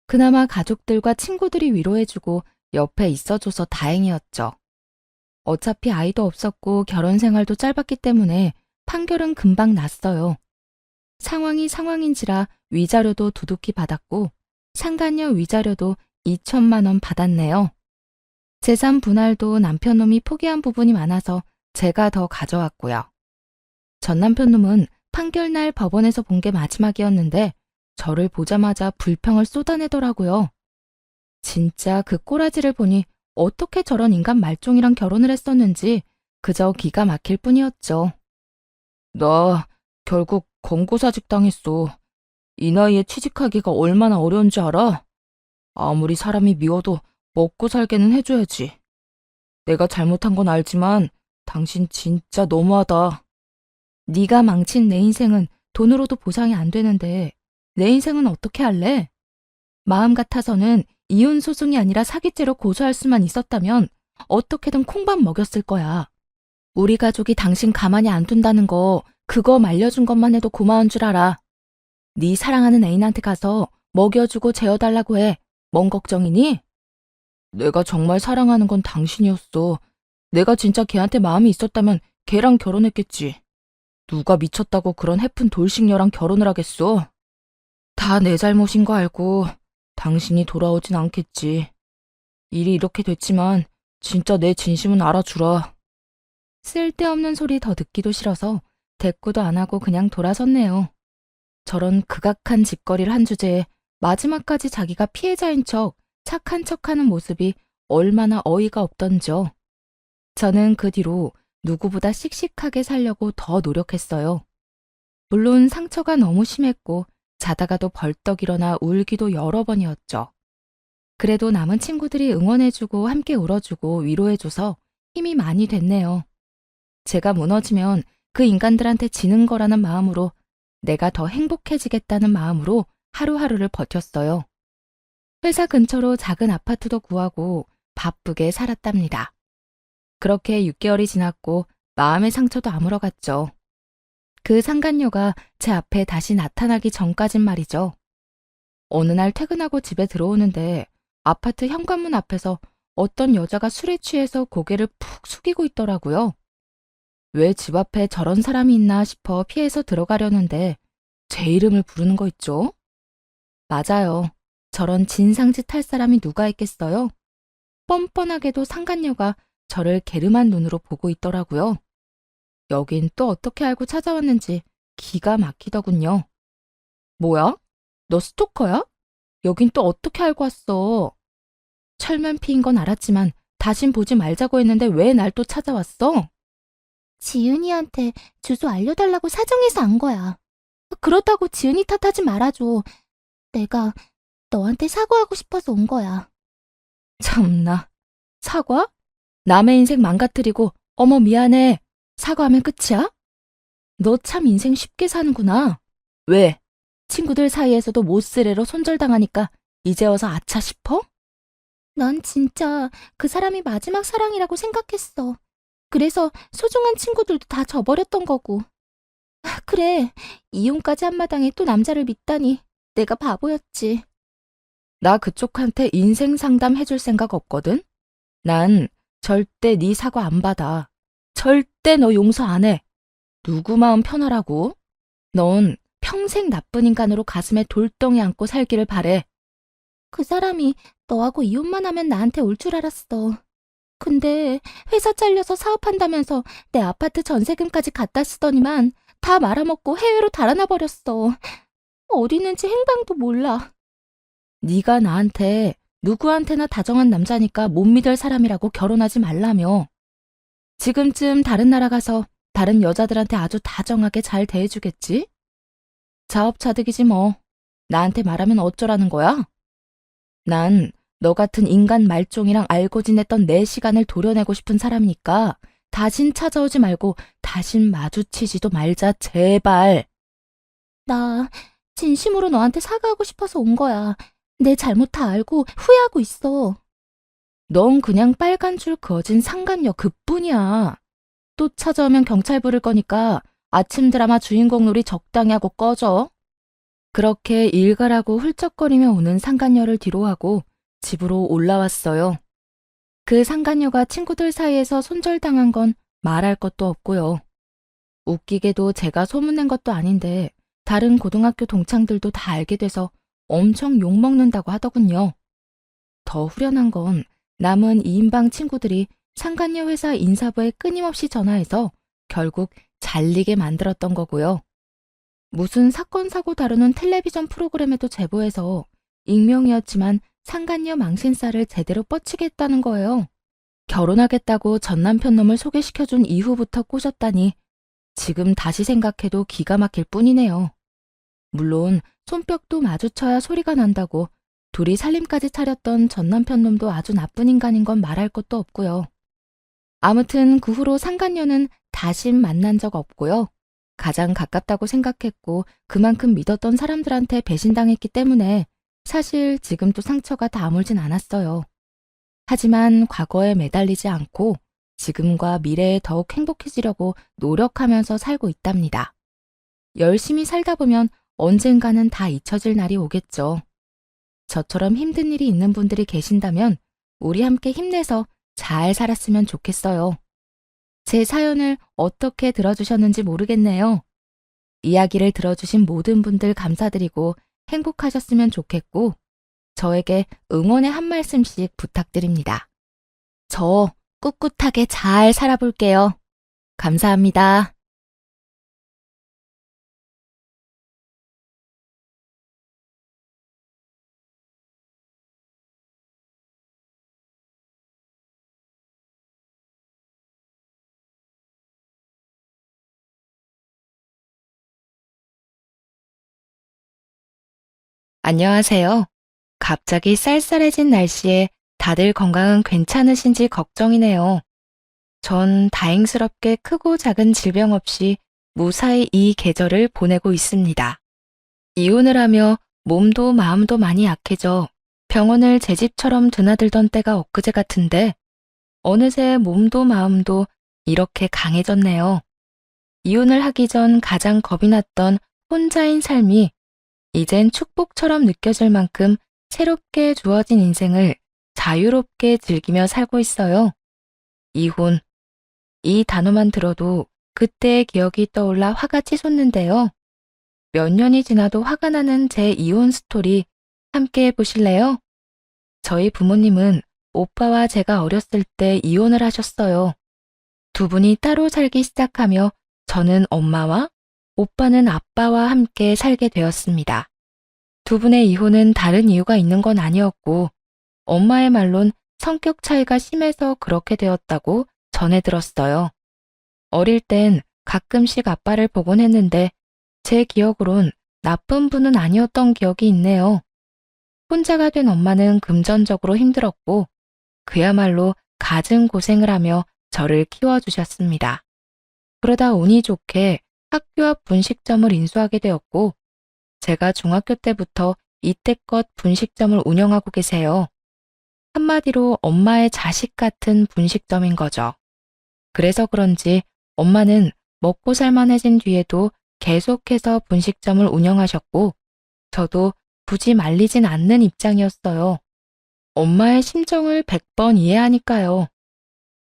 그나마 가족들과 친구들이 위로해주고 옆에 있어줘서 다행이었죠. 어차피 아이도 없었고 결혼 생활도 짧았기 때문에 판결은 금방 났어요. 상황이 상황인지라 위자료도 두둑히 받았고 상간녀 위자료도 2천만 원 받았네요. 재산 분할도 남편놈이 포기한 부분이 많아서 제가 더 가져왔고요. 전 남편놈은 판결날 법원에서 본 게 마지막이었는데 저를 보자마자 불평을 쏟아내더라고요. 진짜 그 꼬라지를 보니 어떻게 저런 인간 말종이랑 결혼을 했었는지 그저 기가 막힐 뿐이었죠. 나 결국 권고사직 당했어. 이 나이에 취직하기가 얼마나 어려운지 알아? 아무리 사람이 미워도 먹고 살게는 해줘야지. 내가 잘못한 건 알지만 당신 진짜 너무하다. 네가 망친 내 인생은 돈으로도 보상이 안 되는데 내 인생은 어떻게 할래? 마음 같아서는 이혼 소송이 아니라 사기죄로 고소할 수만 있었다면 어떻게든 콩밥 먹였을 거야. 우리 가족이 당신 가만히 안 둔다는 거 그거 말려준 것만 해도 고마운 줄 알아. 네 사랑하는 애인한테 가서 먹여주고 재워달라고 해. 뭔 걱정이니? 내가 정말 사랑하는 건 당신이었어. 내가 진짜 걔한테 마음이 있었다면 걔랑 결혼했겠지. 누가 미쳤다고 그런 해픈 돌싱녀랑 결혼을 하겠어? 다 내 잘못인 거 알고 당신이 돌아오진 않겠지. 일이 이렇게 됐지만 진짜 내 진심은 알아주라. 쓸데없는 소리 더 듣기도 싫어서 대꾸도 안 하고 그냥 돌아섰네요. 저런 극악한 짓거리를 한 주제에 마지막까지 자기가 피해자인 척 착한 척하는 모습이 얼마나 어이가 없던지요. 저는 그 뒤로 누구보다 씩씩하게 살려고 더 노력했어요. 물론 상처가 너무 심했고 자다가도 벌떡 일어나 울기도 여러 번이었죠. 그래도 남은 친구들이 응원해주고 함께 울어주고 위로해줘서 힘이 많이 됐네요. 제가 무너지면 그 인간들한테 지는 거라는 마음으로 내가 더 행복해지겠다는 마음으로 하루하루를 버텼어요. 회사 근처로 작은 아파트도 구하고 바쁘게 살았답니다. 그렇게 6개월이 지났고 마음의 상처도 아물어갔죠. 그 상간녀가 제 앞에 다시 나타나기 전까진 말이죠. 어느 날 퇴근하고 집에 들어오는데 아파트 현관문 앞에서 어떤 여자가 술에 취해서 고개를 푹 숙이고 있더라고요. 왜 집 앞에 저런 사람이 있나 싶어 피해서 들어가려는데 제 이름을 부르는 거 있죠? 맞아요. 저런 진상짓 할 사람이 누가 있겠어요? 뻔뻔하게도 상간녀가 저를 게름한 눈으로 보고 있더라고요. 여긴 또 어떻게 알고 찾아왔는지 기가 막히더군요. 뭐야? 너 스토커야? 여긴 또 어떻게 알고 왔어? 철면 피인 건 알았지만 다신 보지 말자고 했는데 왜 날 또 찾아왔어? 지은이한테 주소 알려달라고 사정해서 안 거야. 그렇다고 지은이 탓하지 말아줘. 내가 너한테 사과하고 싶어서 온 거야. 참나. 사과? 남의 인생 망가뜨리고 어머 미안해. 사과하면 끝이야? 너 참 인생 쉽게 사는구나. 왜? 친구들 사이에서도 못쓰레로 손절당하니까 이제 와서 아차 싶어? 난 진짜 그 사람이 마지막 사랑이라고 생각했어. 그래서 소중한 친구들도 다 저버렸던 거고. 그래, 이혼까지 한 마당에 또 남자를 믿다니 내가 바보였지. 나 그쪽한테 인생 상담 해줄 생각 없거든? 난 절대 네 사과 안 받아. 절대 너 용서 안 해. 누구 마음 편하라고? 넌 평생 나쁜 인간으로 가슴에 돌덩이 안고 살기를 바래. 그 사람이 너하고 이혼만 하면 나한테 올 줄 알았어. 근데 회사 잘려서 사업한다면서 내 아파트 전세금까지 갖다 쓰더니만 다 말아먹고 해외로 달아나 버렸어. 어디 있는지 행방도 몰라. 네가 나한테 누구한테나 다정한 남자니까 못 믿을 사람이라고 결혼하지 말라며. 지금쯤 다른 나라 가서 다른 여자들한테 아주 다정하게 잘 대해주겠지? 자업자득이지 뭐. 나한테 말하면 어쩌라는 거야? 난 너 같은 인간 말종이랑 알고 지냈던 내 시간을 도려내고 싶은 사람이니까 다신 찾아오지 말고 다신 마주치지도 말자, 제발. 나 진심으로 너한테 사과하고 싶어서 온 거야. 내 잘못 다 알고 후회하고 있어. 넌 그냥 빨간 줄 그어진 상간녀 그뿐이야. 또 찾아오면 경찰 부를 거니까 아침 드라마 주인공 놀이 적당히 하고 꺼져. 그렇게 일가라고 훌쩍거리며 오는 상간녀를 뒤로하고 집으로 올라왔어요. 그 상간녀가 친구들 사이에서 손절당한 건 말할 것도 없고요. 웃기게도 제가 소문낸 것도 아닌데 다른 고등학교 동창들도 다 알게 돼서 엄청 욕먹는다고 하더군요. 더 후련한 건 남은 2인방 친구들이 상간녀 회사 인사부에 끊임없이 전화해서 결국 잘리게 만들었던 거고요. 무슨 사건 사고 다루는 텔레비전 프로그램에도 제보해서 익명이었지만 상간녀 망신살을 제대로 뻗치게 했다는 거예요. 결혼하겠다고 전 남편 놈을 소개시켜준 이후부터 꼬셨다니 지금 다시 생각해도 기가 막힐 뿐이네요. 물론 손뼉도 마주쳐야 소리가 난다고 둘이 살림까지 차렸던 전 남편 놈도 아주 나쁜 인간인 건 말할 것도 없고요. 아무튼 그 후로 상간녀는 다신 만난 적 없고요. 가장 가깝다고 생각했고 그만큼 믿었던 사람들한테 배신당했기 때문에 사실 지금도 상처가 다 아물진 않았어요. 하지만 과거에 매달리지 않고 지금과 미래에 더욱 행복해지려고 노력하면서 살고 있답니다. 열심히 살다 보면 언젠가는 다 잊혀질 날이 오겠죠. 저처럼 힘든 일이 있는 분들이 계신다면 우리 함께 힘내서 잘 살았으면 좋겠어요. 제 사연을 어떻게 들어주셨는지 모르겠네요. 이야기를 들어주신 모든 분들 감사드리고 행복하셨으면 좋겠고 저에게 응원의 한 말씀씩 부탁드립니다. 저 꿋꿋하게 잘 살아볼게요. 감사합니다. 안녕하세요. 갑자기 쌀쌀해진 날씨에 다들 건강은 괜찮으신지 걱정이네요. 전 다행스럽게 크고 작은 질병 없이 무사히 이 계절을 보내고 있습니다. 이혼을 하며 몸도 마음도 많이 약해져 병원을 제 집처럼 드나들던 때가 엊그제 같은데 어느새 몸도 마음도 이렇게 강해졌네요. 이혼을 하기 전 가장 겁이 났던 혼자인 삶이 이젠 축복처럼 느껴질 만큼 새롭게 주어진 인생을 자유롭게 즐기며 살고 있어요. 이혼. 이 단어만 들어도 그때의 기억이 떠올라 화가 치솟는데요. 몇 년이 지나도 화가 나는 제 이혼 스토리 함께 해보실래요? 저희 부모님은 오빠와 제가 어렸을 때 이혼을 하셨어요. 두 분이 따로 살기 시작하며 저는 엄마와 오빠는 아빠와 함께 살게 되었습니다. 두 분의 이혼은 다른 이유가 있는 건 아니었고 엄마의 말론 성격 차이가 심해서 그렇게 되었다고 전해 들었어요. 어릴 땐 가끔씩 아빠를 보곤 했는데 제 기억으론 나쁜 분은 아니었던 기억이 있네요. 혼자가 된 엄마는 금전적으로 힘들었고 그야말로 갖은 고생을 하며 저를 키워주셨습니다. 그러다 운이 좋게 학교 앞 분식점을 인수하게 되었고 제가 중학교 때부터 이때껏 분식점을 운영하고 계세요. 한마디로 엄마의 자식 같은 분식점인 거죠. 그래서 그런지 엄마는 먹고 살만해진 뒤에도 계속해서 분식점을 운영하셨고 저도 굳이 말리진 않는 입장이었어요. 엄마의 심정을 100번 이해하니까요.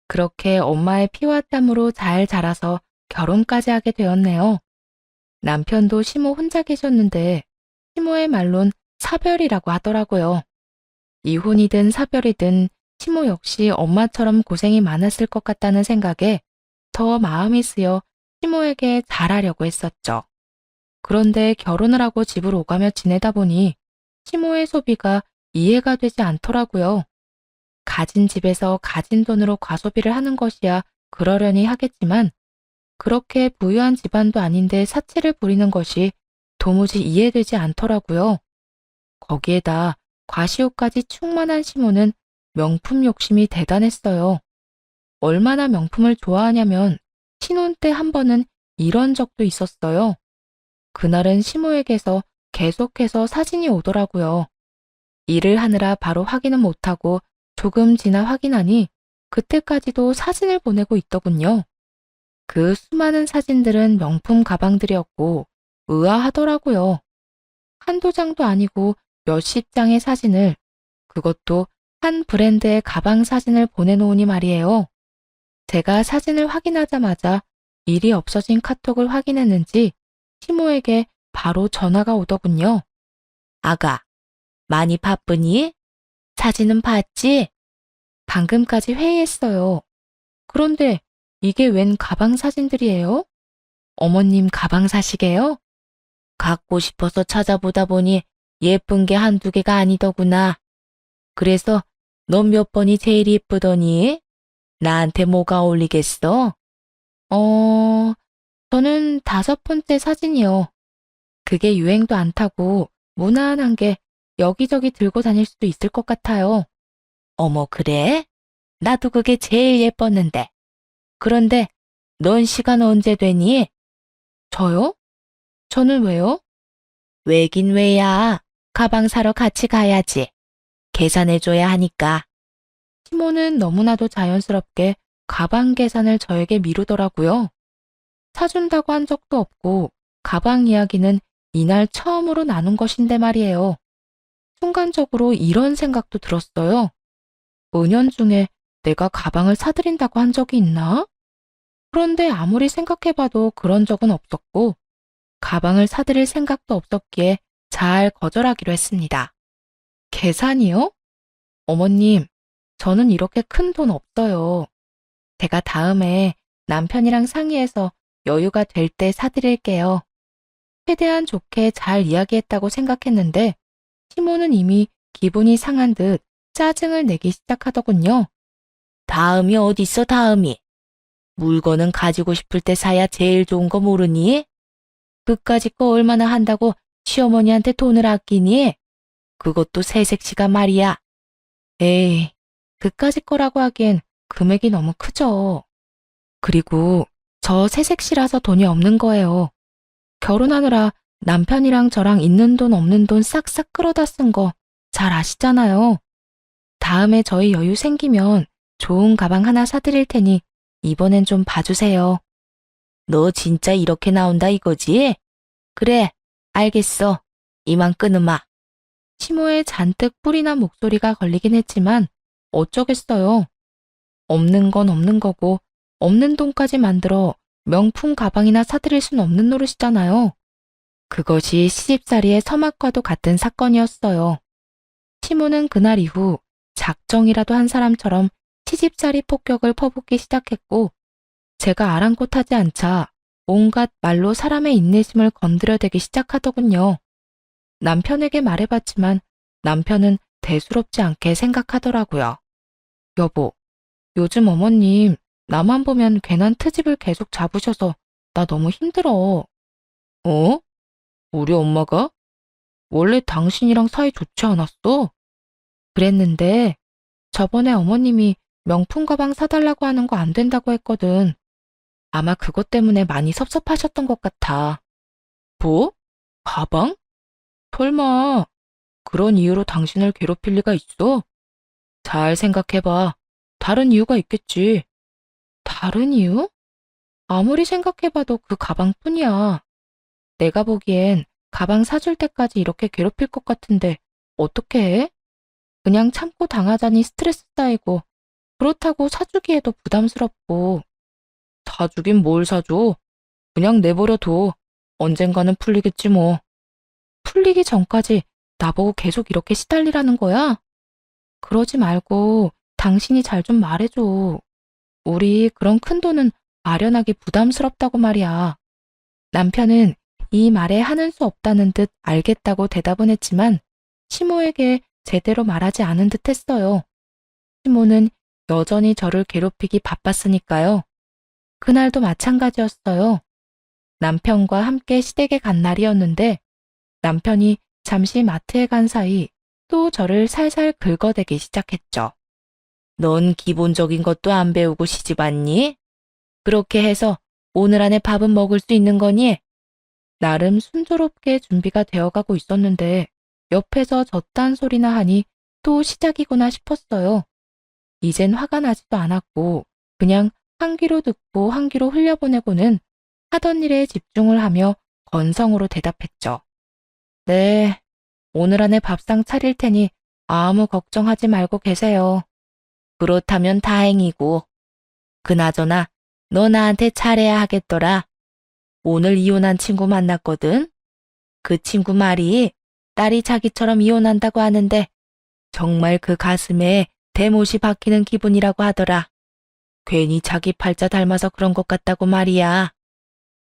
그렇게 엄마의 피와 땀으로 잘 자라서 결혼까지 하게 되었네요. 남편도 시모 혼자 계셨는데 시모의 말론 사별이라고 하더라고요. 이혼이든 사별이든 시모 역시 엄마처럼 고생이 많았을 것 같다는 생각에 더 마음이 쓰여 시모에게 잘하려고 했었죠. 그런데 결혼을 하고 집을 오가며 지내다 보니 시모의 소비가 이해가 되지 않더라고요. 가진 집에서 가진 돈으로 과소비를 하는 것이야 그러려니 하겠지만 그렇게 부유한 집안도 아닌데 사치를 부리는 것이 도무지 이해되지 않더라고요. 거기에다 과시욕까지 충만한 시모는 명품 욕심이 대단했어요. 얼마나 명품을 좋아하냐면 신혼 때 한 번은 이런 적도 있었어요. 그날은 시모에게서 계속해서 사진이 오더라고요. 일을 하느라 바로 확인은 못하고 조금 지나 확인하니 그때까지도 사진을 보내고 있더군요. 그 수많은 사진들은 명품 가방들이었고 의아하더라고요. 한두 장도 아니고 몇십 장의 사진을, 그것도 한 브랜드의 가방 사진을 보내놓으니 말이에요. 제가 사진을 확인하자마자 일이 없어진 카톡을 확인했는지 시모에게 바로 전화가 오더군요. 아가, 많이 바쁘니? 사진은 봤지? 방금까지 회의했어요. 그런데 이게 웬 가방 사진들이에요? 어머님 가방 사시게요? 갖고 싶어서 찾아보다 보니 예쁜 게 한두 개가 아니더구나. 그래서 넌 몇 번이 제일 예쁘더니? 나한테 뭐가 어울리겠어? 저는 5번째 사진이요. 그게 유행도 안 타고 무난한 게 여기저기 들고 다닐 수도 있을 것 같아요. 어머, 그래? 나도 그게 제일 예뻤는데. 그런데 넌 시간 언제 되니? 저요? 저는 왜요? 왜긴 왜야. 가방 사러 같이 가야지. 계산해줘야 하니까. 시모는 너무나도 자연스럽게 가방 계산을 저에게 미루더라고요. 사준다고 한 적도 없고 가방 이야기는 이날 처음으로 나눈 것인데 말이에요. 순간적으로 이런 생각도 들었어요. 은연중에 내가 가방을 사드린다고 한 적이 있나? 그런데 아무리 생각해봐도 그런 적은 없었고 가방을 사드릴 생각도 없었기에 잘 거절하기로 했습니다. 계산이요? 어머님, 저는 이렇게 큰 돈 없어요. 제가 다음에 남편이랑 상의해서 여유가 될 때 사드릴게요. 최대한 좋게 잘 이야기했다고 생각했는데 시모는 이미 기분이 상한 듯 짜증을 내기 시작하더군요. 다음이 어딨어, 다음이? 물건은 가지고 싶을 때 사야 제일 좋은 거 모르니? 그까짓 거 얼마나 한다고 시어머니한테 돈을 아끼니? 그것도 새색시가 말이야. 에이, 그까짓 거라고 하기엔 금액이 너무 크죠. 그리고 저 새색시라서 돈이 없는 거예요. 결혼하느라 남편이랑 저랑 있는 돈 없는 돈 싹싹 끌어다 쓴 거 잘 아시잖아요. 다음에 저희 여유 생기면 좋은 가방 하나 사드릴 테니 이번엔 좀 봐주세요. 너 진짜 이렇게 나온다 이거지? 그래, 알겠어. 이만 끊으마. 시모의 잔뜩 뿔이 난 목소리가 걸리긴 했지만 어쩌겠어요. 없는 건 없는 거고 없는 돈까지 만들어 명품 가방이나 사드릴 순 없는 노릇이잖아요. 그것이 시집살이의 서막과도 같은 사건이었어요. 시모는 그날 이후 작정이라도 한 사람처럼 시집살이 폭격을 퍼붓기 시작했고 제가 아랑곳하지 않자 온갖 말로 사람의 인내심을 건드려대기 시작하더군요. 남편에게 말해봤지만 남편은 대수롭지 않게 생각하더라고요. 여보, 요즘 어머님 나만 보면 괜한 트집을 계속 잡으셔서 나 너무 힘들어. 어? 우리 엄마가? 원래 당신이랑 사이 좋지 않았어? 그랬는데 저번에 어머님이 명품 가방 사달라고 하는 거 안 된다고 했거든. 아마 그것 때문에 많이 섭섭하셨던 것 같아. 뭐? 가방? 설마 그런 이유로 당신을 괴롭힐 리가 있어? 잘 생각해봐. 다른 이유가 있겠지. 다른 이유? 아무리 생각해봐도 그 가방뿐이야. 내가 보기엔 가방 사줄 때까지 이렇게 괴롭힐 것 같은데 어떻게 해? 그냥 참고 당하자니 스트레스 쌓이고 그렇다고 사주기에도 부담스럽고. 사주긴 뭘 사줘? 그냥 내버려둬. 언젠가는 풀리겠지 뭐. 풀리기 전까지 나보고 계속 이렇게 시달리라는 거야? 그러지 말고 당신이 잘 좀 말해줘. 우리 그런 큰 돈은 마련하기 부담스럽다고 말이야. 남편은 이 말에 하는 수 없다는 듯 알겠다고 대답은 했지만 시모에게 제대로 말하지 않은 듯 했어요. 시모는 여전히 저를 괴롭히기 바빴으니까요. 그날도 마찬가지였어요. 남편과 함께 시댁에 간 날이었는데 남편이 잠시 마트에 간 사이 또 저를 살살 긁어대기 시작했죠. 넌 기본적인 것도 안 배우고 시집 왔니? 그렇게 해서 오늘 안에 밥은 먹을 수 있는 거니? 나름 순조롭게 준비가 되어가고 있었는데 옆에서 저딴 소리나 하니 또 시작이구나 싶었어요. 이젠 화가 나지도 않았고 그냥 한 귀로 듣고 한 귀로 흘려보내고는 하던 일에 집중을 하며 건성으로 대답했죠. 네, 오늘 안에 밥상 차릴 테니 아무 걱정하지 말고 계세요. 그렇다면 다행이고. 그나저나 너 나한테 잘해야 하겠더라. 오늘 이혼한 친구 만났거든. 그 친구 말이 딸이 자기처럼 이혼한다고 하는데 정말 그 가슴에 대못이 박히는 기분이라고 하더라. 괜히 자기 팔자 닮아서 그런 것 같다고 말이야.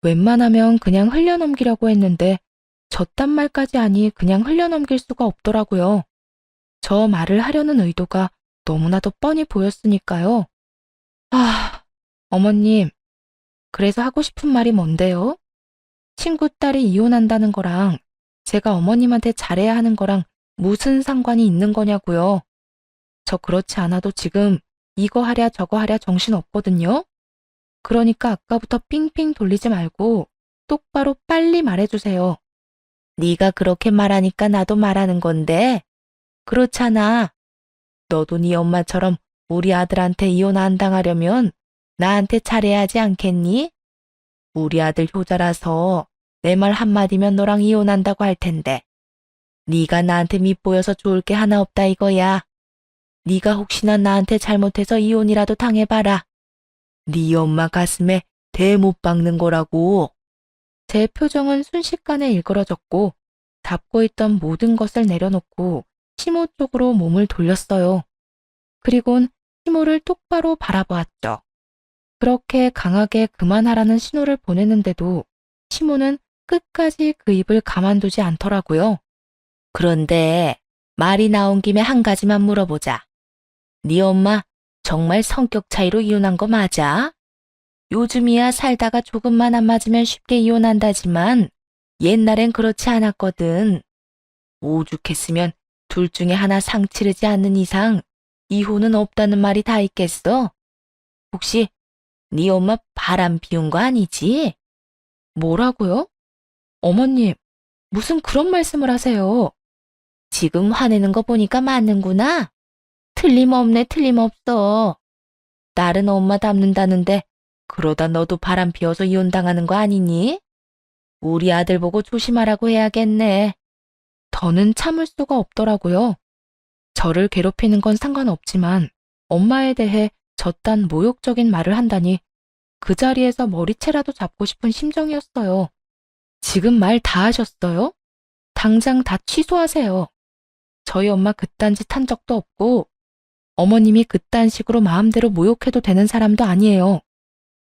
웬만하면 그냥 흘려넘기려고 했는데 저딴 말까지 하니 그냥 흘려넘길 수가 없더라고요. 저 말을 하려는 의도가 너무나도 뻔히 보였으니까요. 아, 어머님, 그래서 하고 싶은 말이 뭔데요? 친구 딸이 이혼한다는 거랑 제가 어머님한테 잘해야 하는 거랑 무슨 상관이 있는 거냐고요. 저 그렇지 않아도 지금 이거 하랴 저거 하랴 정신 없거든요. 그러니까 아까부터 삥삥 돌리지 말고 똑바로 빨리 말해주세요. 네가 그렇게 말하니까 나도 말하는 건데. 그렇잖아. 너도 네 엄마처럼 우리 아들한테 이혼 안 당하려면 나한테 잘해야 하지 않겠니? 우리 아들 효자라서 내 말 한마디면 너랑 이혼한다고 할 텐데. 네가 나한테 밉보여서 좋을 게 하나 없다 이거야. 네가 혹시나 나한테 잘못해서 이혼이라도 당해봐라. 네 엄마 가슴에 대 못 박는 거라고. 제 표정은 순식간에 일그러졌고 잡고 있던 모든 것을 내려놓고 시모 쪽으로 몸을 돌렸어요. 그리곤 시모를 똑바로 바라보았죠. 그렇게 강하게 그만하라는 신호를 보내는데도 시모는 끝까지 그 입을 가만두지 않더라고요. 그런데 말이 나온 김에 한 가지만 물어보자. 네 엄마 정말 성격 차이로 이혼한 거 맞아? 요즘이야 살다가 조금만 안 맞으면 쉽게 이혼한다지만 옛날엔 그렇지 않았거든. 오죽했으면 둘 중에 하나 상치르지 않는 이상 이혼은 없다는 말이 다 있겠어? 혹시 네 엄마 바람 피운 거 아니지? 뭐라고요? 어머님, 무슨 그런 말씀을 하세요? 지금 화내는 거 보니까 맞는구나. 틀림없네, 틀림없어. 딸은 엄마 닮는다는데 그러다 너도 바람 피워서 이혼당하는 거 아니니? 우리 아들 보고 조심하라고 해야겠네. 더는 참을 수가 없더라고요. 저를 괴롭히는 건 상관없지만 엄마에 대해 저딴 모욕적인 말을 한다니 그 자리에서 머리채라도 잡고 싶은 심정이었어요. 지금 말 다 하셨어요? 당장 다 취소하세요. 저희 엄마 그딴 짓 한 적도 없고 어머님이 그딴 식으로 마음대로 모욕해도 되는 사람도 아니에요.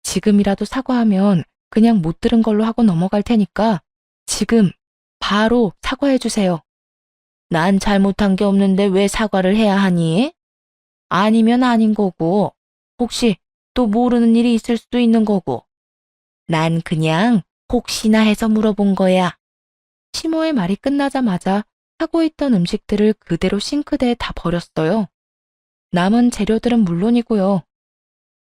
지금이라도 사과하면 그냥 못 들은 걸로 하고 넘어갈 테니까 지금 바로 사과해 주세요. 난 잘못한 게 없는데 왜 사과를 해야 하니? 아니면 아닌 거고, 혹시 또 모르는 일이 있을 수도 있는 거고. 난 그냥 혹시나 해서 물어본 거야. 시모의 말이 끝나자마자 하고 있던 음식들을 그대로 싱크대에 다 버렸어요. 남은 재료들은 물론이고요.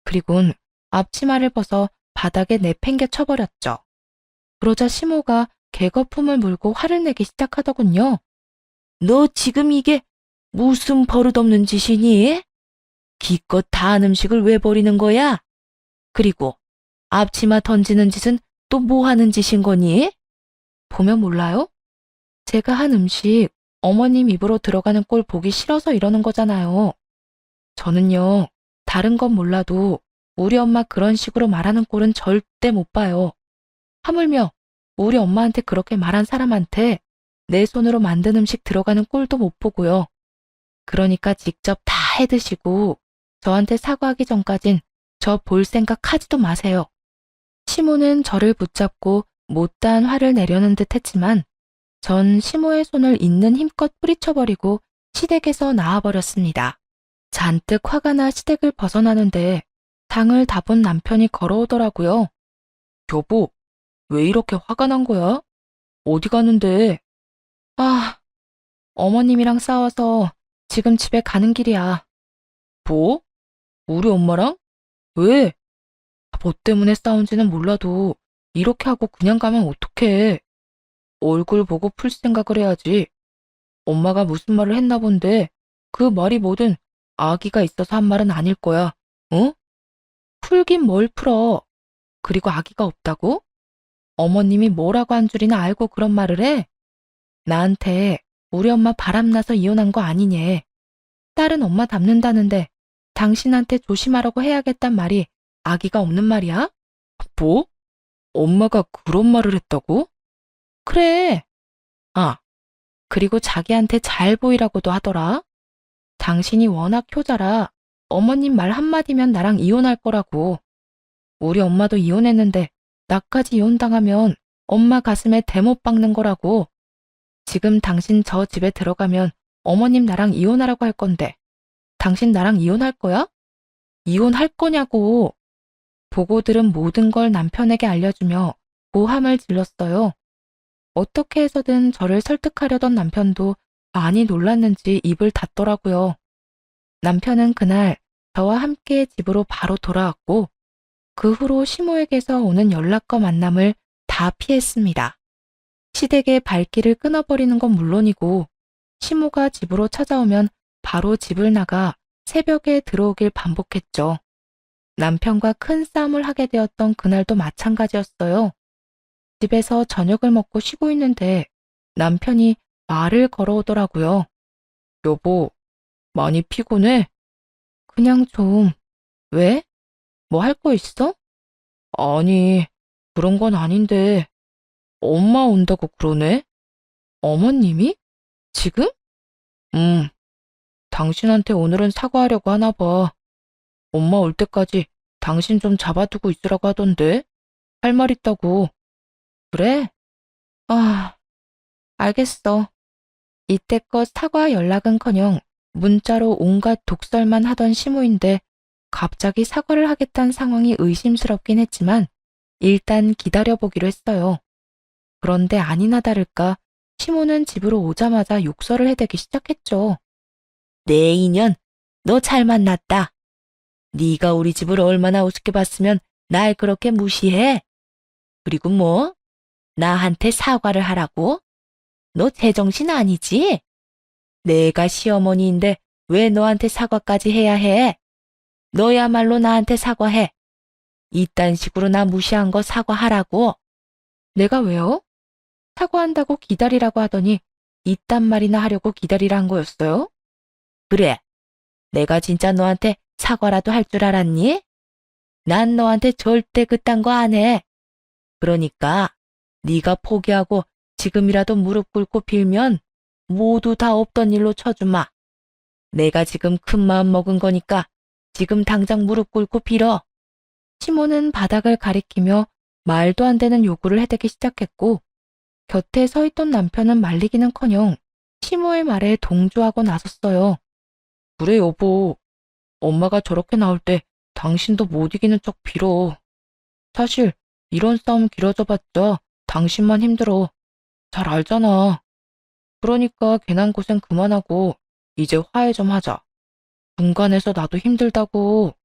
그리곤 앞치마를 벗어 바닥에 내팽개 쳐버렸죠. 그러자 시모가 개거품을 물고 화를 내기 시작하더군요. 너 지금 이게 무슨 버릇없는 짓이니? 기껏 다 한 음식을 왜 버리는 거야? 그리고 앞치마 던지는 짓은 또 뭐 하는 짓인 거니? 보면 몰라요? 제가 한 음식 어머님 입으로 들어가는 꼴 보기 싫어서 이러는 거잖아요. 저는요, 다른 건 몰라도 우리 엄마 그런 식으로 말하는 꼴은 절대 못 봐요. 하물며 우리 엄마한테 그렇게 말한 사람한테 내 손으로 만든 음식 들어가는 꼴도 못 보고요. 그러니까 직접 다 해 드시고 저한테 사과하기 전까진 저 볼 생각 하지도 마세요. 시모는 저를 붙잡고 못다한 화를 내려는 듯 했지만 전 시모의 손을 있는 힘껏 뿌리쳐버리고 시댁에서 나와버렸습니다. 잔뜩 화가 나 시댁을 벗어나는데 당을 다 본 남편이 걸어오더라고요. 여보, 왜 이렇게 화가 난 거야? 어디 가는데? 아, 어머님이랑 싸워서 지금 집에 가는 길이야. 뭐? 우리 엄마랑? 왜? 뭐 때문에 싸운지는 몰라도 이렇게 하고 그냥 가면 어떡해. 얼굴 보고 풀 생각을 해야지. 엄마가 무슨 말을 했나 본데 그 말이 뭐든 아기가 있어서 한 말은 아닐 거야. 어? 풀긴 뭘 풀어. 그리고 아기가 없다고? 어머님이 뭐라고 한 줄이나 알고 그런 말을 해? 나한테 우리 엄마 바람나서 이혼한 거 아니냐. 딸은 엄마 닮는다는데 당신한테 조심하라고 해야겠단 말이 아기가 없는 말이야? 뭐? 엄마가 그런 말을 했다고? 그래. 아, 그리고 자기한테 잘 보이라고도 하더라. 당신이 워낙 효자라 어머님 말 한마디면 나랑 이혼할 거라고. 우리 엄마도 이혼했는데 나까지 이혼당하면 엄마 가슴에 대못 박는 거라고. 지금 당신 저 집에 들어가면 어머님 나랑 이혼하라고 할 건데 당신 나랑 이혼할 거야? 이혼할 거냐고. 보고 들은 모든 걸 남편에게 알려주며 고함을 질렀어요. 어떻게 해서든 저를 설득하려던 남편도 많이 놀랐는지 입을 닫더라고요. 남편은 그날 저와 함께 집으로 바로 돌아왔고 그 후로 시모에게서 오는 연락과 만남을 다 피했습니다. 시댁의 발길을 끊어버리는 건 물론이고 시모가 집으로 찾아오면 바로 집을 나가 새벽에 들어오길 반복했죠. 남편과 큰 싸움을 하게 되었던 그날도 마찬가지였어요. 집에서 저녁을 먹고 쉬고 있는데 남편이 말을 걸어오더라고요. 여보, 많이 피곤해? 그냥 좀. 왜? 뭐 할 거 있어? 아니, 그런 건 아닌데, 엄마 온다고 그러네? 어머님이? 지금? 응, 당신한테 오늘은 사과하려고 하나 봐. 엄마 올 때까지 당신 좀 잡아두고 있으라고 하던데? 할 말 있다고. 그래? 아, 알겠어. 이때껏 사과 연락은커녕 문자로 온갖 독설만 하던 시모인데 갑자기 사과를 하겠다는 상황이 의심스럽긴 했지만 일단 기다려보기로 했어요. 그런데 아니나 다를까 시모는 집으로 오자마자 욕설을 해대기 시작했죠. 내 인연, 너 잘 만났다. 네가 우리 집을 얼마나 우습게 봤으면 날 그렇게 무시해? 그리고 뭐? 나한테 사과를 하라고? 너 제정신 아니지? 내가 시어머니인데 왜 너한테 사과까지 해야 해? 너야말로 나한테 사과해. 이딴 식으로 나 무시한 거 사과하라고. 내가 왜요? 사과한다고 기다리라고 하더니 이딴 말이나 하려고 기다리라 한 거였어요? 그래. 내가 진짜 너한테 사과라도 할 줄 알았니? 난 너한테 절대 그딴 거 안 해. 그러니까 네가 포기하고 지금이라도 무릎 꿇고 빌면 모두 다 없던 일로 쳐주마. 내가 지금 큰 마음 먹은 거니까 지금 당장 무릎 꿇고 빌어. 시모는 바닥을 가리키며 말도 안 되는 요구를 해대기 시작했고 곁에 서 있던 남편은 말리기는커녕 시모의 말에 동조하고 나섰어요. 그래, 여보. 엄마가 저렇게 나올 때 당신도 못 이기는 척 빌어. 사실 이런 싸움 길어져봤자 당신만 힘들어. 잘 알잖아. 그러니까 괜한 고생 그만하고 이제 화해 좀 하자. 중간에서 나도 힘들다고.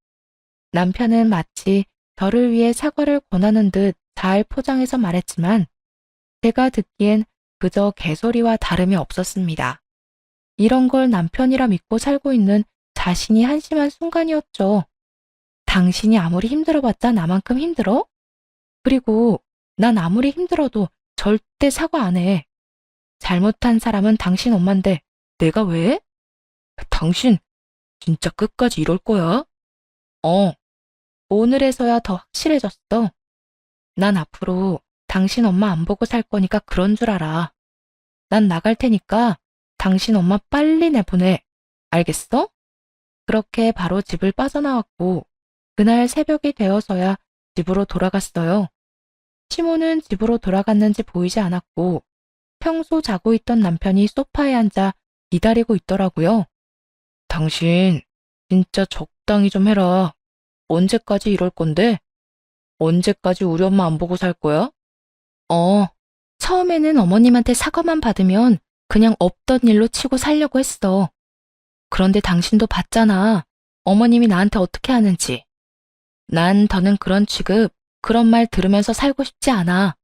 남편은 마치 저를 위해 사과를 권하는 듯 잘 포장해서 말했지만 제가 듣기엔 그저 개소리와 다름이 없었습니다. 이런 걸 남편이라 믿고 살고 있는 자신이 한심한 순간이었죠. 당신이 아무리 힘들어봤자 나만큼 힘들어? 그리고 난 아무리 힘들어도 절대 사과 안 해. 잘못한 사람은 당신 엄만데 내가 왜? 당신 진짜 끝까지 이럴 거야? 어, 오늘에서야 더 확실해졌어. 난 앞으로 당신 엄마 안 보고 살 거니까 그런 줄 알아. 난 나갈 테니까 당신 엄마 빨리 내보내. 알겠어? 그렇게 바로 집을 빠져나왔고 그날 새벽이 되어서야 집으로 돌아갔어요. 시모는 집으로 돌아갔는지 보이지 않았고 평소 자고 있던 남편이 소파에 앉아 기다리고 있더라고요. 당신 진짜 적당히 좀 해라. 언제까지 이럴 건데? 언제까지 우리 엄마 안 보고 살 거야? 처음에는 어머님한테 사과만 받으면 그냥 없던 일로 치고 살려고 했어. 그런데 당신도 봤잖아. 어머님이 나한테 어떻게 하는지. 난 더는 그런 취급, 그런 말 들으면서 살고 싶지 않아.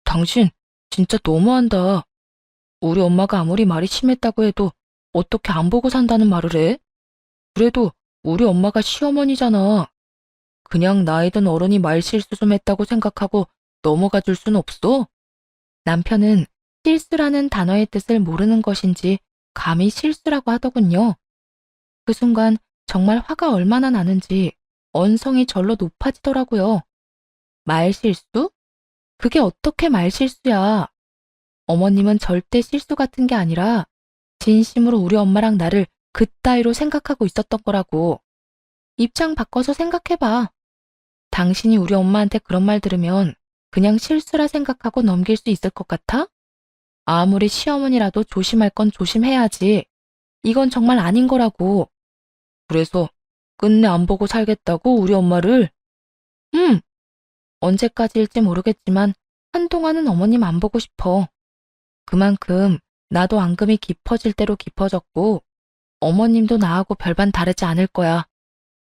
당신 진짜 너무한다. 우리 엄마가 아무리 말이 심했다고 해도 어떻게 안 보고 산다는 말을 해? 그래도 우리 엄마가 시어머니잖아. 그냥 나이 든 어른이 말 실수 좀 했다고 생각하고 넘어가 줄 순 없어? 남편은 실수라는 단어의 뜻을 모르는 것인지 감히 실수라고 하더군요. 그 순간 정말 화가 얼마나 나는지 언성이 절로 높아지더라고요. 말 실수? 그게 어떻게 말 실수야? 어머님은 절대 실수 같은 게 아니라 진심으로 우리 엄마랑 나를 그따위로 생각하고 있었던 거라고. 입장 바꿔서 생각해봐. 당신이 우리 엄마한테 그런 말 들으면 그냥 실수라 생각하고 넘길 수 있을 것 같아? 아무리 시어머니라도 조심할 건 조심해야지. 이건 정말 아닌 거라고. 그래서 끝내 안 보고 살겠다고 우리 엄마를? 음, 언제까지일지 모르겠지만 한동안은 어머님 안 보고 싶어. 그만큼 나도 앙금이 깊어질 대로 깊어졌고 어머님도 나하고 별반 다르지 않을 거야.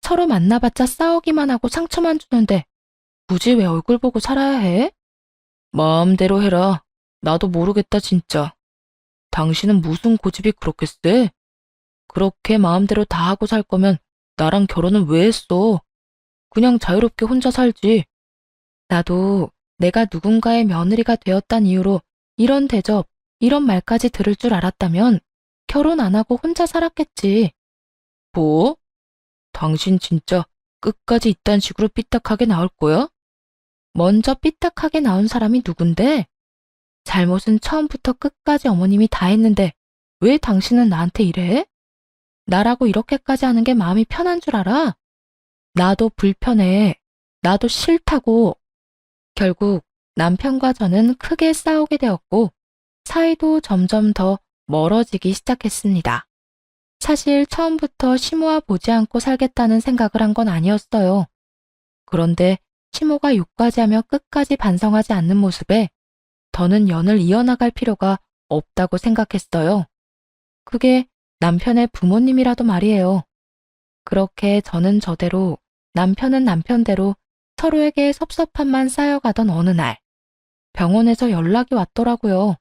서로 만나봤자 싸우기만 하고 상처만 주는데 굳이 왜 얼굴 보고 살아야 해? 마음대로 해라. 나도 모르겠다 진짜. 당신은 무슨 고집이 그렇게 세? 그렇게 마음대로 다 하고 살 거면 나랑 결혼은 왜 했어? 그냥 자유롭게 혼자 살지. 나도 내가 누군가의 며느리가 되었단 이유로 이런 대접, 이런 말까지 들을 줄 알았다면 결혼 안 하고 혼자 살았겠지. 뭐? 당신 진짜 끝까지 이딴 식으로 삐딱하게 나올 거야? 먼저 삐딱하게 나온 사람이 누군데? 잘못은 처음부터 끝까지 어머님이 다 했는데 왜 당신은 나한테 이래? 나라고 이렇게까지 하는 게 마음이 편한 줄 알아? 나도 불편해. 나도 싫다고. 결국 남편과 저는 크게 싸우게 되었고 사이도 점점 더 멀어지기 시작했습니다. 사실 처음부터 시모와 보지 않고 살겠다는 생각을 한 건 아니었어요. 그런데 시모가 욕까지 하며 끝까지 반성하지 않는 모습에 더는 연을 이어나갈 필요가 없다고 생각했어요. 그게 남편의 부모님이라도 말이에요. 그렇게 저는 저대로 남편은 남편대로 서로에게 섭섭함만 쌓여가던 어느 날 병원에서 연락이 왔더라고요.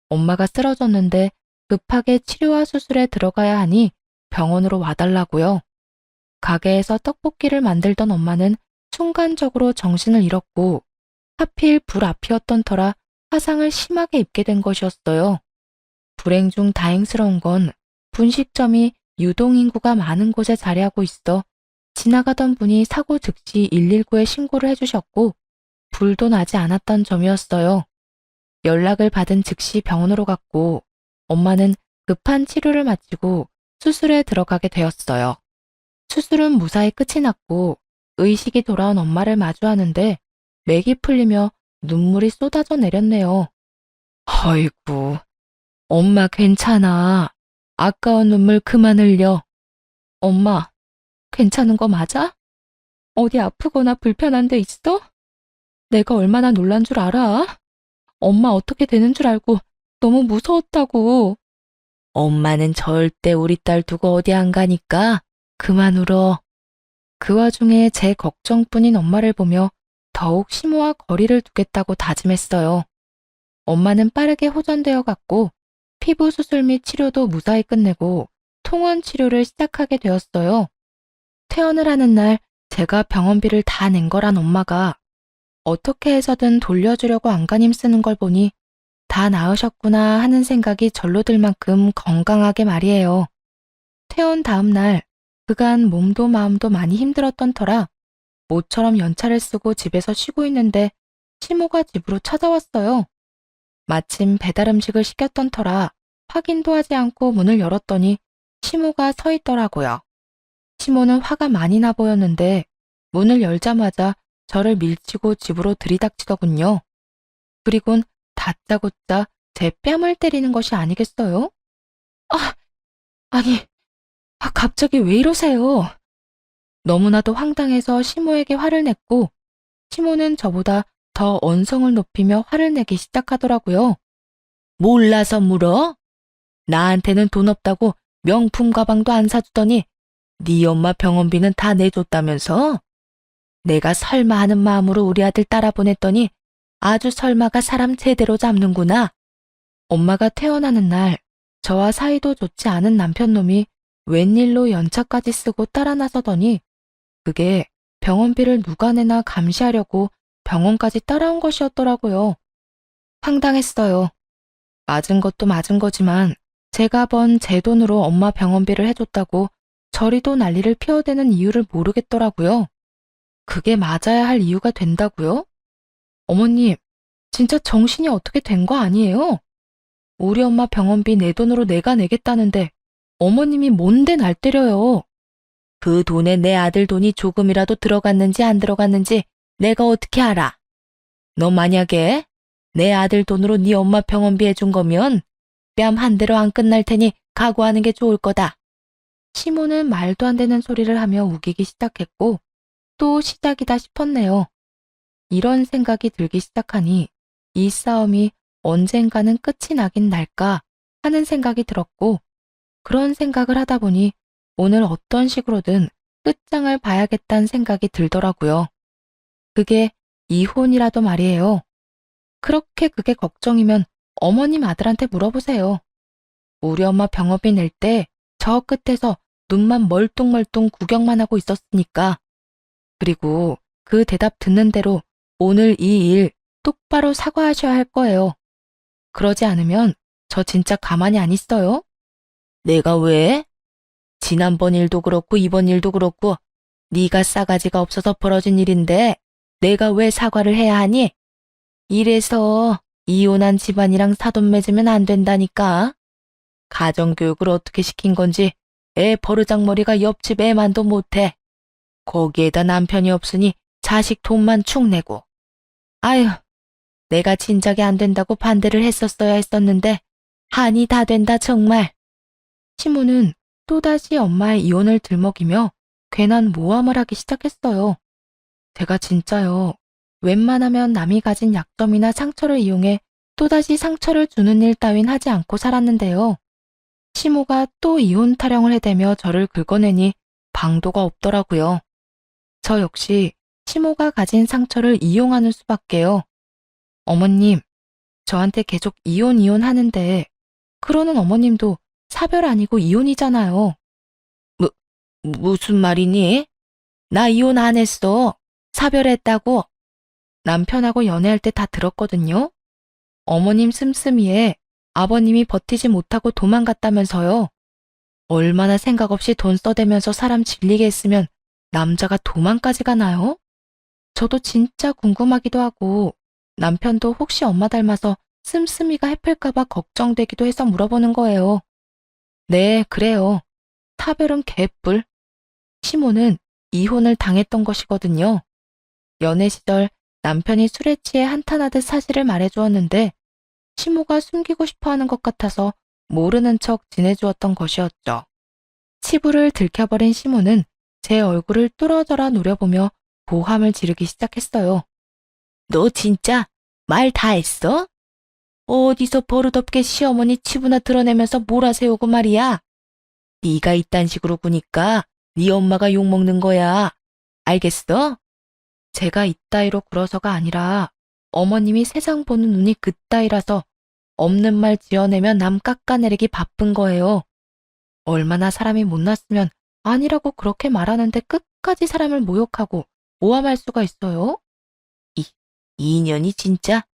엄마가 쓰러졌는데 급하게 치료와 수술에 들어가야 하니 병원으로 와달라고요. 가게에서 떡볶이를 만들던 엄마는 순간적으로 정신을 잃었고 하필 불 앞이었던 터라 화상을 심하게 입게 된 것이었어요. 불행 중 다행스러운 건 분식점이 유동인구가 많은 곳에 자리하고 있어 지나가던 분이 사고 즉시 119에 신고를 해주셨고 불도 나지 않았던 점이었어요. 연락을 받은 즉시 병원으로 갔고 엄마는 급한 치료를 마치고 수술에 들어가게 되었어요. 수술은 무사히 끝이 났고 의식이 돌아온 엄마를 마주하는데 맥이 풀리며 눈물이 쏟아져 내렸네요. 아이고, 엄마 괜찮아. 아까운 눈물 그만 흘려. 엄마, 괜찮은 거 맞아? 어디 아프거나 불편한 데 있어? 내가 얼마나 놀란 줄 알아? 엄마 어떻게 되는 줄 알고 너무 무서웠다고. 엄마는 절대 우리 딸 두고 어디 안 가니까 그만 울어. 그 와중에 제 걱정뿐인 엄마를 보며 더욱 시모와 거리를 두겠다고 다짐했어요. 엄마는 빠르게 호전되어 갔고 피부 수술 및 치료도 무사히 끝내고 통원 치료를 시작하게 되었어요. 퇴원을 하는 날 제가 병원비를 다 낸 거란 엄마가 어떻게 해서든 돌려주려고 안간힘 쓰는 걸 보니 다 나으셨구나 하는 생각이 절로 들 만큼 건강하게 말이에요. 퇴원 다음 날 그간 몸도 마음도 많이 힘들었던 터라 모처럼 연차를 쓰고 집에서 쉬고 있는데 시모가 집으로 찾아왔어요. 마침 배달 음식을 시켰던 터라 확인도 하지 않고 문을 열었더니 시모가 서 있더라고요. 시모는 화가 많이 나 보였는데 문을 열자마자 저를 밀치고 집으로 들이닥치더군요. 그리곤 다짜고짜 제 뺨을 때리는 것이 아니겠어요? 아, 아니, 갑자기 왜 이러세요? 너무나도 황당해서 시모에게 화를 냈고 시모는 저보다 더 언성을 높이며 화를 내기 시작하더라고요. 몰라서 물어? 나한테는 돈 없다고 명품 가방도 안 사주더니 네 엄마 병원비는 다 내줬다면서? 내가 설마 하는 마음으로 우리 아들 따라 보냈더니 아주 설마가 사람 제대로 잡는구나. 엄마가 퇴원하는 날 저와 사이도 좋지 않은 남편놈이 웬일로 연차까지 쓰고 따라 나서더니 그게 병원비를 누가 내나 감시하려고 병원까지 따라온 것이었더라고요. 황당했어요. 맞은 것도 맞은 거지만 제가 번 제 돈으로 엄마 병원비를 해줬다고 저리도 난리를 피워대는 이유를 모르겠더라고요. 그게 맞아야 할 이유가 된다고요? 어머님, 진짜 정신이 어떻게 된 거 아니에요? 우리 엄마 병원비 내 돈으로 내가 내겠다는데 어머님이 뭔데 날 때려요? 그 돈에 내 아들 돈이 조금이라도 들어갔는지 안 들어갔는지 내가 어떻게 알아? 너 만약에 내 아들 돈으로 네 엄마 병원비 해준 거면 뺨 한 대로 안 끝날 테니 각오하는 게 좋을 거다. 시모는 말도 안 되는 소리를 하며 우기기 시작했고 또 시작이다 싶었네요. 이런 생각이 들기 시작하니 이 싸움이 언젠가는 끝이 나긴 날까 하는 생각이 들었고 그런 생각을 하다 보니 오늘 어떤 식으로든 끝장을 봐야겠다는 생각이 들더라고요. 그게 이혼이라도 말이에요. 그렇게 그게 걱정이면 어머님 아들한테 물어보세요. 우리 엄마 병원비 낼 때 저 끝에서 눈만 멀뚱멀뚱 구경만 하고 있었으니까. 그리고 그 대답 듣는 대로 오늘 이 일 똑바로 사과하셔야 할 거예요. 그러지 않으면 저 진짜 가만히 안 있어요. 내가 왜? 지난번 일도 그렇고 이번 일도 그렇고 네가 싸가지가 없어서 벌어진 일인데 내가 왜 사과를 해야 하니? 이래서 이혼한 집안이랑 사돈 맺으면 안 된다니까. 가정교육을 어떻게 시킨 건지 애 버르장머리가 옆집 애만도 못해. 거기에다 남편이 없으니 자식 돈만 축 내고. 아휴, 내가 진작에 안 된다고 반대를 했었어야 했었는데 한이 다 된다 정말. 시모는 또다시 엄마의 이혼을 들먹이며 괜한 모함을 하기 시작했어요. 제가 진짜요. 웬만하면 남이 가진 약점이나 상처를 이용해 또다시 상처를 주는 일 따윈 하지 않고 살았는데요. 시모가 또 이혼 타령을 해대며 저를 긁어내니 방도가 없더라고요. 저 역시 시모가 가진 상처를 이용하는 수밖에요. 어머님, 저한테 계속 이혼 하는데 그러는 어머님도 사별 아니고 이혼이잖아요. 무슨 말이니? 나 이혼 안 했어. 사별했다고. 남편하고 연애할 때 다 들었거든요. 어머님 씀씀이에 아버님이 버티지 못하고 도망갔다면서요. 얼마나 생각 없이 돈 써대면서 사람 질리게 했으면 남자가 도망까지 가나요? 저도 진짜 궁금하기도 하고 남편도 혹시 엄마 닮아서 씀씀이가 해플까봐 걱정되기도 해서 물어보는 거예요. 네, 그래요. 타별은 개뿔. 시모는 이혼을 당했던 것이거든요. 연애 시절 남편이 술에 취해 한탄하듯 사실을 말해주었는데 시모가 숨기고 싶어하는 것 같아서 모르는 척 지내주었던 것이었죠. 치부를 들켜버린 시모는 제 얼굴을 뚫어져라 노려보며 고함을 지르기 시작했어요. 너 진짜 말 다 했어? 어디서 버릇없게 시어머니 치부나 드러내면서 몰아세우고 말이야. 네가 이딴 식으로 구니까 네 엄마가 욕먹는 거야. 알겠어? 제가 이따위로 굴어서가 아니라 어머님이 세상 보는 눈이 그따위라서 없는 말 지어내며 남 깎아내리기 바쁜 거예요. 얼마나 사람이 못났으면 아니라고 그렇게 말하는데 끝까지 사람을 모욕하고 모함할 수가 있어요? 이 인연이 진짜?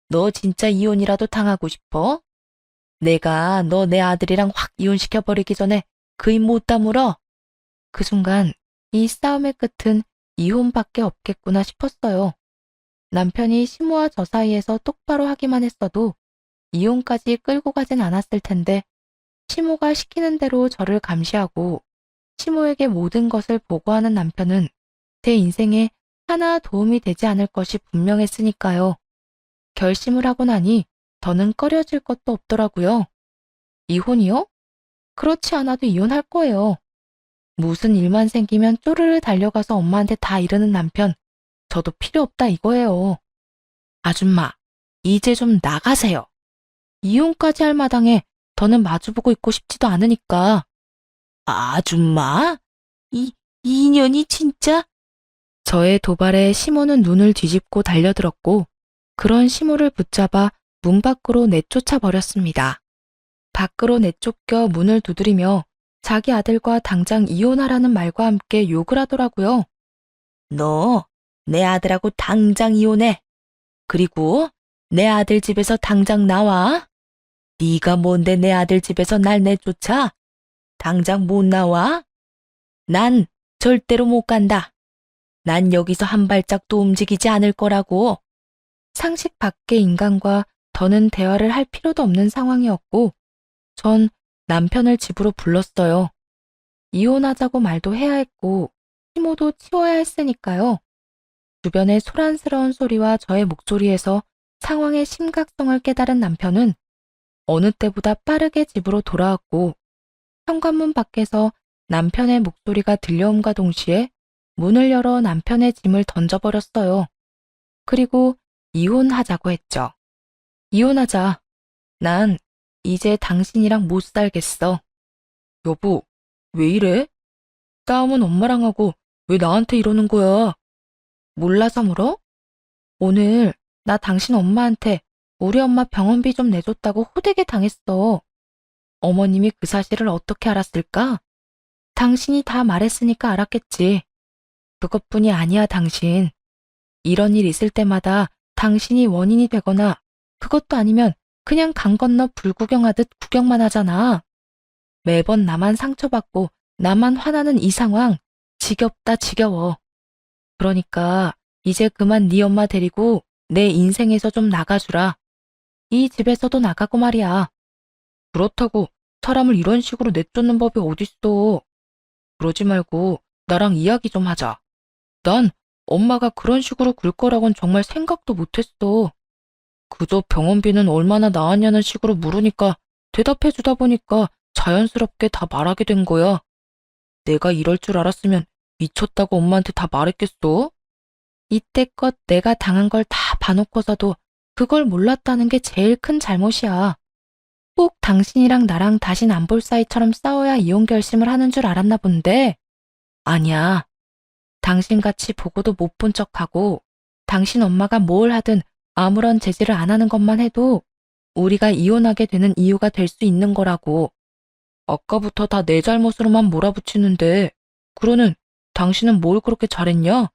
너 진짜 이혼이라도 당하고 싶어? 내가 너 내 아들이랑 확 이혼시켜버리기 전에 그 입 못 다물어? 그 순간 이 싸움의 끝은 이혼밖에 없겠구나 싶었어요. 남편이 시모와 저 사이에서 똑바로 하기만 했어도 이혼까지 끌고 가진 않았을 텐데 시모가 시키는 대로 저를 감시하고 시모에게 모든 것을 보고하는 남편은 제 인생에 하나 도움이 되지 않을 것이 분명했으니까요. 결심을 하고 나니 더는 꺼려질 것도 없더라고요. 이혼이요? 그렇지 않아도 이혼할 거예요. 무슨 일만 생기면 쪼르르 달려가서 엄마한테 다 이르는 남편, 저도 필요 없다 이거예요. 아줌마, 이제 좀 나가세요. 이혼까지 할 마당에 더는 마주보고 있고 싶지도 않으니까. 아줌마? 이 인연이 진짜? 저의 도발에 시모는 눈을 뒤집고 달려들었고 그런 시모를 붙잡아 문 밖으로 내쫓아 버렸습니다. 밖으로 내쫓겨 문을 두드리며 자기 아들과 당장 이혼하라는 말과 함께 욕을 하더라고요. 너 내 아들하고 당장 이혼해. 그리고 내 아들 집에서 당장 나와. 네가 뭔데 내 아들 집에서 날 내쫓아? 당장 못 나와? 난 절대로 못 간다. 난 여기서 한 발짝도 움직이지 않을 거라고. 상식 밖의 인간과 더는 대화를 할 필요도 없는 상황이었고 전 남편을 집으로 불렀어요. 이혼하자고 말도 해야 했고 시모도 치워야 했으니까요. 주변의 소란스러운 소리와 저의 목소리에서 상황의 심각성을 깨달은 남편은 어느 때보다 빠르게 집으로 돌아왔고 현관문 밖에서 남편의 목소리가 들려옴과 동시에 문을 열어 남편의 짐을 던져버렸어요. 그리고 이혼하자고 했죠. 이혼하자. 난 이제 당신이랑 못 살겠어. 여보, 왜 이래? 싸움은 엄마랑 하고 왜 나한테 이러는 거야? 몰라서 물어? 오늘 나 당신 엄마한테 우리 엄마 병원비 좀 내줬다고 호되게 당했어. 어머님이 그 사실을 어떻게 알았을까? 당신이 다 말했으니까 알았겠지. 그것뿐이 아니야, 당신. 이런 일 있을 때마다 당신이 원인이 되거나 그것도 아니면 그냥 강 건너 불구경하듯 구경만 하잖아. 매번 나만 상처받고 나만 화나는 이 상황 지겹다 지겨워. 그러니까 이제 그만 네 엄마 데리고 내 인생에서 좀 나가주라. 이 집에서도 나가고 말이야. 그렇다고 사람을 이런 식으로 내쫓는 법이 어딨어. 그러지 말고 나랑 이야기 좀 하자. 난 엄마가 그런 식으로 굴 거라곤 정말 생각도 못했어. 그저 병원비는 얼마나 나왔냐는 식으로 물으니까 대답해 주다 보니까 자연스럽게 다 말하게 된 거야. 내가 이럴 줄 알았으면 미쳤다고 엄마한테 다 말했겠어? 이때껏 내가 당한 걸 다 봐놓고서도 그걸 몰랐다는 게 제일 큰 잘못이야. 꼭 당신이랑 나랑 다신 안 볼 사이처럼 싸워야 이혼 결심을 하는 줄 알았나 본데. 아니야. 당신같이 보고도 못 본 척하고 당신 엄마가 뭘 하든 아무런 제지를 안 하는 것만 해도 우리가 이혼하게 되는 이유가 될 수 있는 거라고. 아까부터 다 내 잘못으로만 몰아붙이는데 그러는 당신은 뭘 그렇게 잘했냐?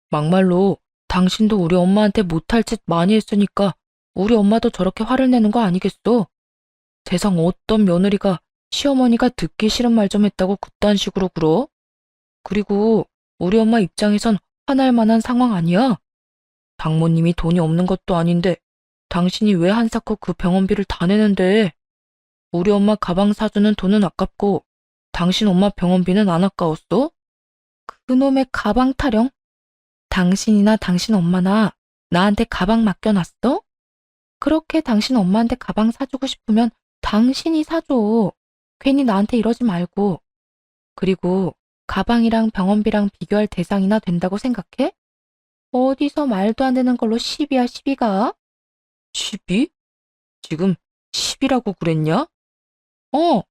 막말로 당신도 우리 엄마한테 못할 짓 많이 했으니까 우리 엄마도 저렇게 화를 내는 거 아니겠어? 세상 어떤 며느리가 시어머니가 듣기 싫은 말 좀 했다고 그딴 식으로 굴어? 그리고 우리 엄마 입장에선 화날 만한 상황 아니야? 장모님이 돈이 없는 것도 아닌데 당신이 왜 한사코 그 병원비를 다 내는데? 우리 엄마 가방 사주는 돈은 아깝고 당신 엄마 병원비는 안 아까웠어? 그놈의 가방 타령? 당신이나 당신 엄마나 나한테 가방 맡겨놨어? 그렇게 당신 엄마한테 가방 사주고 싶으면 당신이 사줘. 괜히 나한테 이러지 말고. 그리고 가방이랑 병원비랑 비교할 대상이나 된다고 생각해? 어디서 말도 안 되는 걸로 시비야, 시비가? 시비? 지금 시비라고 그랬냐? 어,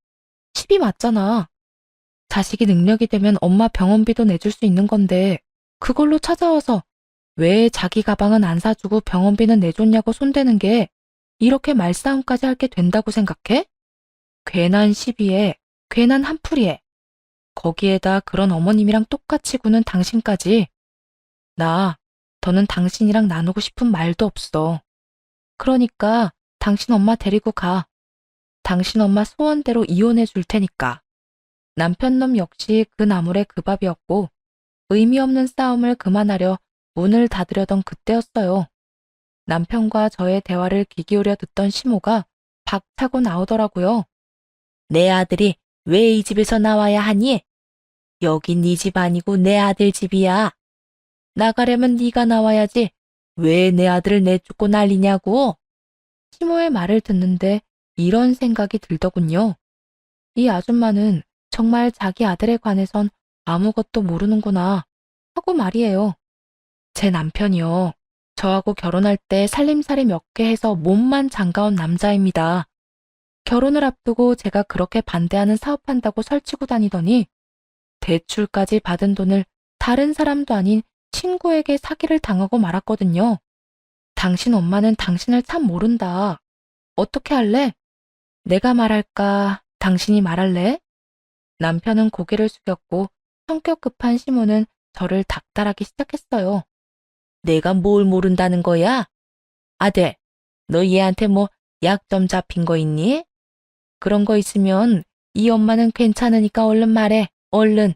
시비 맞잖아. 자식이 능력이 되면 엄마 병원비도 내줄 수 있는 건데, 그걸로 찾아와서 왜 자기 가방은 안 사주고 병원비는 내줬냐고 손대는 게 이렇게 말싸움까지 할 게 된다고 생각해? 괜한 시비에, 괜한 한풀이에, 거기에다 그런 어머님이랑 똑같이 구는 당신까지. 나, 더는 당신이랑 나누고 싶은 말도 없어. 그러니까 당신 엄마 데리고 가. 당신 엄마 소원대로 이혼해 줄 테니까. 남편놈 역시 그 나물에 그 밥이었고 의미 없는 싸움을 그만하려 문을 닫으려던 그때였어요. 남편과 저의 대화를 귀 기울여 듣던 시모가 박차고 나오더라고요. 내 아들이 왜 이 집에서 나와야 하니? 여긴 네 집 아니고 내 아들 집이야. 나가려면 네가 나와야지. 왜 내 아들을 내쫓고 난리냐고. 시모의 말을 듣는데 이런 생각이 들더군요. 이 아줌마는 정말 자기 아들에 관해선 아무것도 모르는구나 하고 말이에요. 제 남편이요. 저하고 결혼할 때 살림살이 몇 개 해서 몸만 장가온 남자입니다. 결혼을 앞두고 제가 그렇게 반대하는 사업한다고 설치고 다니더니 대출까지 받은 돈을 다른 사람도 아닌 친구에게 사기를 당하고 말았거든요. 당신 엄마는 당신을 참 모른다. 어떻게 할래? 내가 말할까? 당신이 말할래? 남편은 고개를 숙였고 성격 급한 시모는 저를 닥달하기 시작했어요. 내가 뭘 모른다는 거야? 아들, 너 얘한테 뭐 약점 잡힌 거 있니? 그런 거 있으면 이 엄마는 괜찮으니까 얼른 말해, 얼른.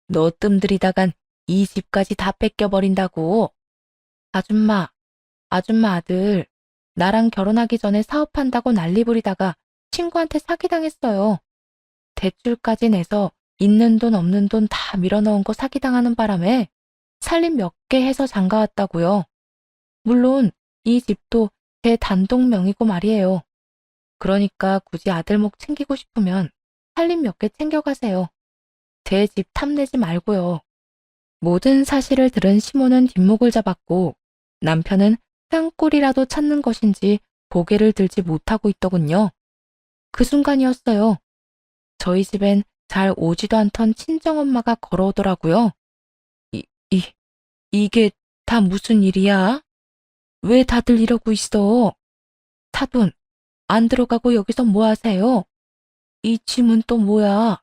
너 뜸들이다간 이 집까지 다 뺏겨버린다고. 아줌마, 아줌마 아들, 나랑 결혼하기 전에 사업한다고 난리 부리다가 친구한테 사기당했어요. 대출까지 내서 있는 돈 없는 돈 다 밀어넣은 거 사기당하는 바람에 살림 몇 개 해서 장가왔다고요. 물론 이 집도 제 단독 명의고 말이에요. 그러니까 굳이 아들목 챙기고 싶으면 살림 몇 개 챙겨가세요. 제 집 탐내지 말고요. 모든 사실을 들은 시모는 뒷목을 잡았고 남편은 땅굴이라도 찾는 것인지 고개를 들지 못하고 있더군요. 그 순간이었어요. 저희 집엔 잘 오지도 않던 친정엄마가 걸어오더라고요. 이, 이, 이게 다 무슨 일이야? 왜 다들 이러고 있어? 사돈, 안 들어가고 여기서 뭐 하세요? 이 짐은 또 뭐야?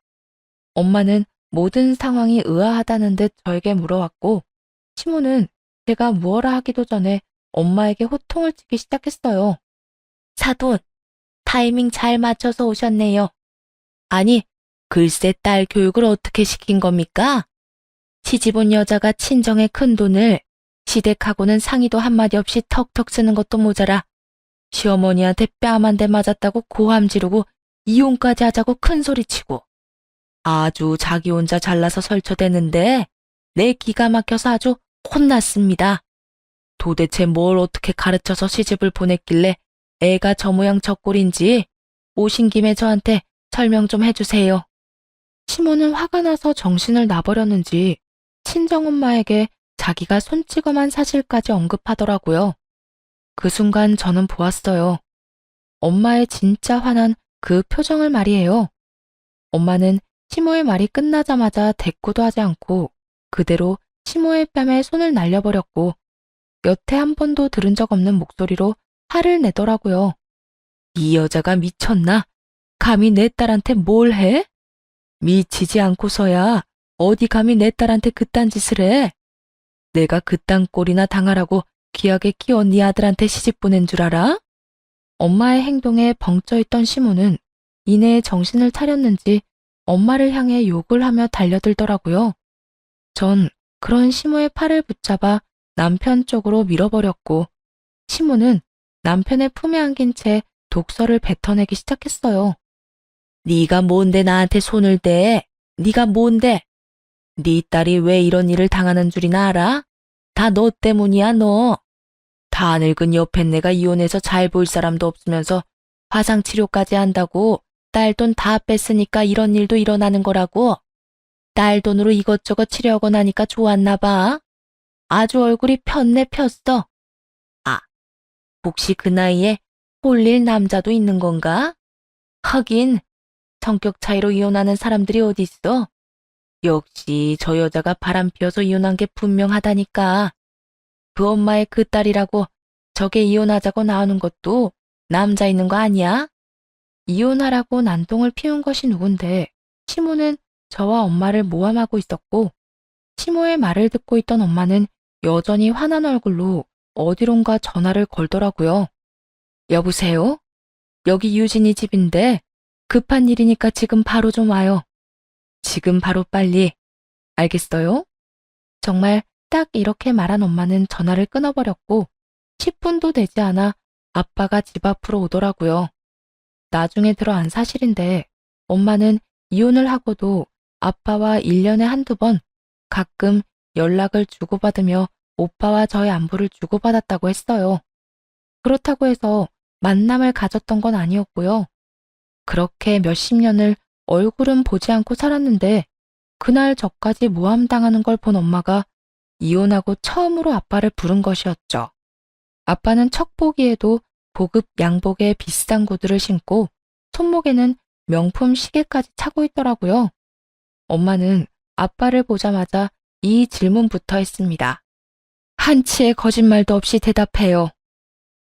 엄마는 모든 상황이 의아하다는 듯 저에게 물어왔고, 시모는 제가 무어라 하기도 전에 엄마에게 호통을 치기 시작했어요. 사돈, 타이밍 잘 맞춰서 오셨네요. 아니, 글쎄 딸 교육을 어떻게 시킨 겁니까? 시집온 여자가 친정의 큰돈을 시댁하고는 상의도 한마디 없이 턱턱 쓰는 것도 모자라 시어머니한테 뺨 한 대 맞았다고 고함 지르고 이혼까지 하자고 큰소리치고 아주 자기 혼자 잘나서 설쳐대는데 내 기가 막혀서 아주 혼났습니다. 도대체 뭘 어떻게 가르쳐서 시집을 보냈길래 애가 저 모양 저 꼴인지 오신 김에 저한테 설명 좀 해주세요. 시모는 화가 나서 정신을 놔버렸는지 친정엄마에게 자기가 손찌검한 사실까지 언급하더라고요. 그 순간 저는 보았어요. 엄마의 진짜 화난 그 표정을 말이에요. 엄마는 시모의 말이 끝나자마자 대꾸도 하지 않고 그대로 시모의 뺨에 손을 날려버렸고 여태 한 번도 들은 적 없는 목소리로 화를 내더라고요. 이 여자가 미쳤나? 감히 내 딸한테 뭘 해? 미치지 않고서야 어디 감히 내 딸한테 그딴 짓을 해? 내가 그딴 꼴이나 당하라고 귀하게 키운 네 아들한테 시집 보낸 줄 알아? 엄마의 행동에 벙쪄있던 시모는 이내에 정신을 차렸는지 엄마를 향해 욕을 하며 달려들더라고요. 전 그런 시모의 팔을 붙잡아 남편 쪽으로 밀어버렸고 시모는 남편의 품에 안긴 채 독서를 뱉어내기 시작했어요. 네가 뭔데 나한테 손을 대? 네가 뭔데? 네 딸이 왜 이런 일을 당하는 줄이나 알아? 다 너 때문이야 너. 다 늙은 옆에 내가 이혼해서 잘 볼 사람도 없으면서 화상 치료까지 한다고 딸 돈 다 뺐으니까 이런 일도 일어나는 거라고. 딸 돈으로 이것저것 치료하고 나니까 좋았나 봐. 아주 얼굴이 폈네 폈어. 아, 혹시 그 나이에 홀릴 남자도 있는 건가? 하긴 성격 차이로 이혼하는 사람들이 어딨어. 역시 저 여자가 바람 피워서 이혼한 게 분명하다니까. 그 엄마의 그 딸이라고 저게 이혼하자고 나오는 것도 남자 있는 거 아니야? 이혼하라고 난동을 피운 것이 누군데 시모는 저와 엄마를 모함하고 있었고 시모의 말을 듣고 있던 엄마는 여전히 화난 얼굴로 어디론가 전화를 걸더라고요. 여보세요? 여기 유진이 집인데 급한 일이니까 지금 바로 좀 와요. 지금 바로 빨리. 알겠어요? 정말 딱 이렇게 말한 엄마는 전화를 끊어버렸고 10분도 되지 않아 아빠가 집 앞으로 오더라고요. 나중에 들어안 사실인데 엄마는 이혼을 하고도 아빠와 1년에 한두 번 가끔 연락을 주고받으며 오빠와 저의 안부를 주고받았다고 했어요. 그렇다고 해서 만남을 가졌던 건 아니었고요. 그렇게 몇십 년을 얼굴은 보지 않고 살았는데 그날 저까지 모함당하는 걸 본 엄마가 이혼하고 처음으로 아빠를 부른 것이었죠. 아빠는 척 보기에도 고급 양복에 비싼 구두를 신고 손목에는 명품 시계까지 차고 있더라고요. 엄마는 아빠를 보자마자 이 질문부터 했습니다. 한치의 거짓말도 없이 대답해요.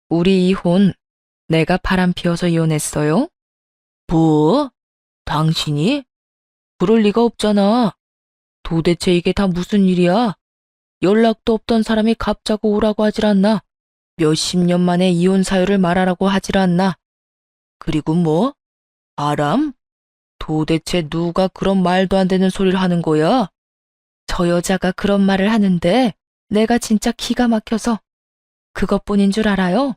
우리 이혼, 내가 바람 피워서 이혼했어요? 뭐? 당신이? 그럴 리가 없잖아. 도대체 이게 다 무슨 일이야? 연락도 없던 사람이 갑자기 오라고 하질 않나? 몇십 년 만에 이혼 사유를 말하라고 하질 않나? 그리고 뭐? 바람? 도대체 누가 그런 말도 안 되는 소리를 하는 거야? 저 여자가 그런 말을 하는데 내가 진짜 기가 막혀서 그것뿐인 줄 알아요?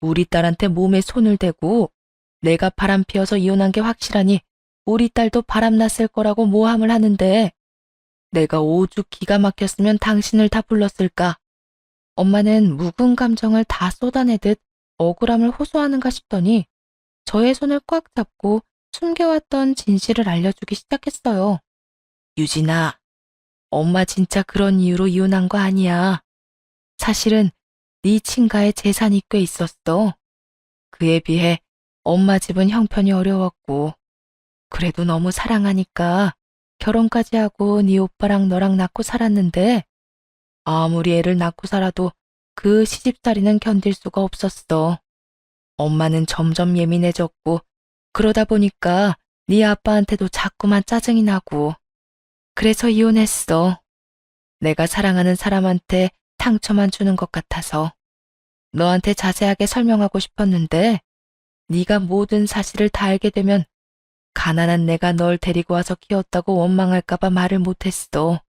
우리 딸한테 몸에 손을 대고 내가 바람 피워서 이혼한 게 확실하니 우리 딸도 바람 났을 거라고 모함을 하는데 내가 오죽 기가 막혔으면 당신을 다 불렀을까? 엄마는 묵은 감정을 다 쏟아내듯 억울함을 호소하는가 싶더니 저의 손을 꽉 잡고 숨겨왔던 진실을 알려주기 시작했어요. 유진아, 엄마 진짜 그런 이유로 이혼한 거 아니야. 사실은 네 친가에 재산이 꽤 있었어. 그에 비해 엄마 집은 형편이 어려웠고 그래도 너무 사랑하니까 결혼까지 하고 네 오빠랑 너랑 낳고 살았는데 아무리 애를 낳고 살아도 그 시집살이는 견딜 수가 없었어. 엄마는 점점 예민해졌고 그러다 보니까 네 아빠한테도 자꾸만 짜증이 나고 그래서 이혼했어. 내가 사랑하는 사람한테 상처만 주는 것 같아서 너한테 자세하게 설명하고 싶었는데 네가 모든 사실을 다 알게 되면 가난한 내가 널 데리고 와서 키웠다고 원망할까봐 말을 못했어.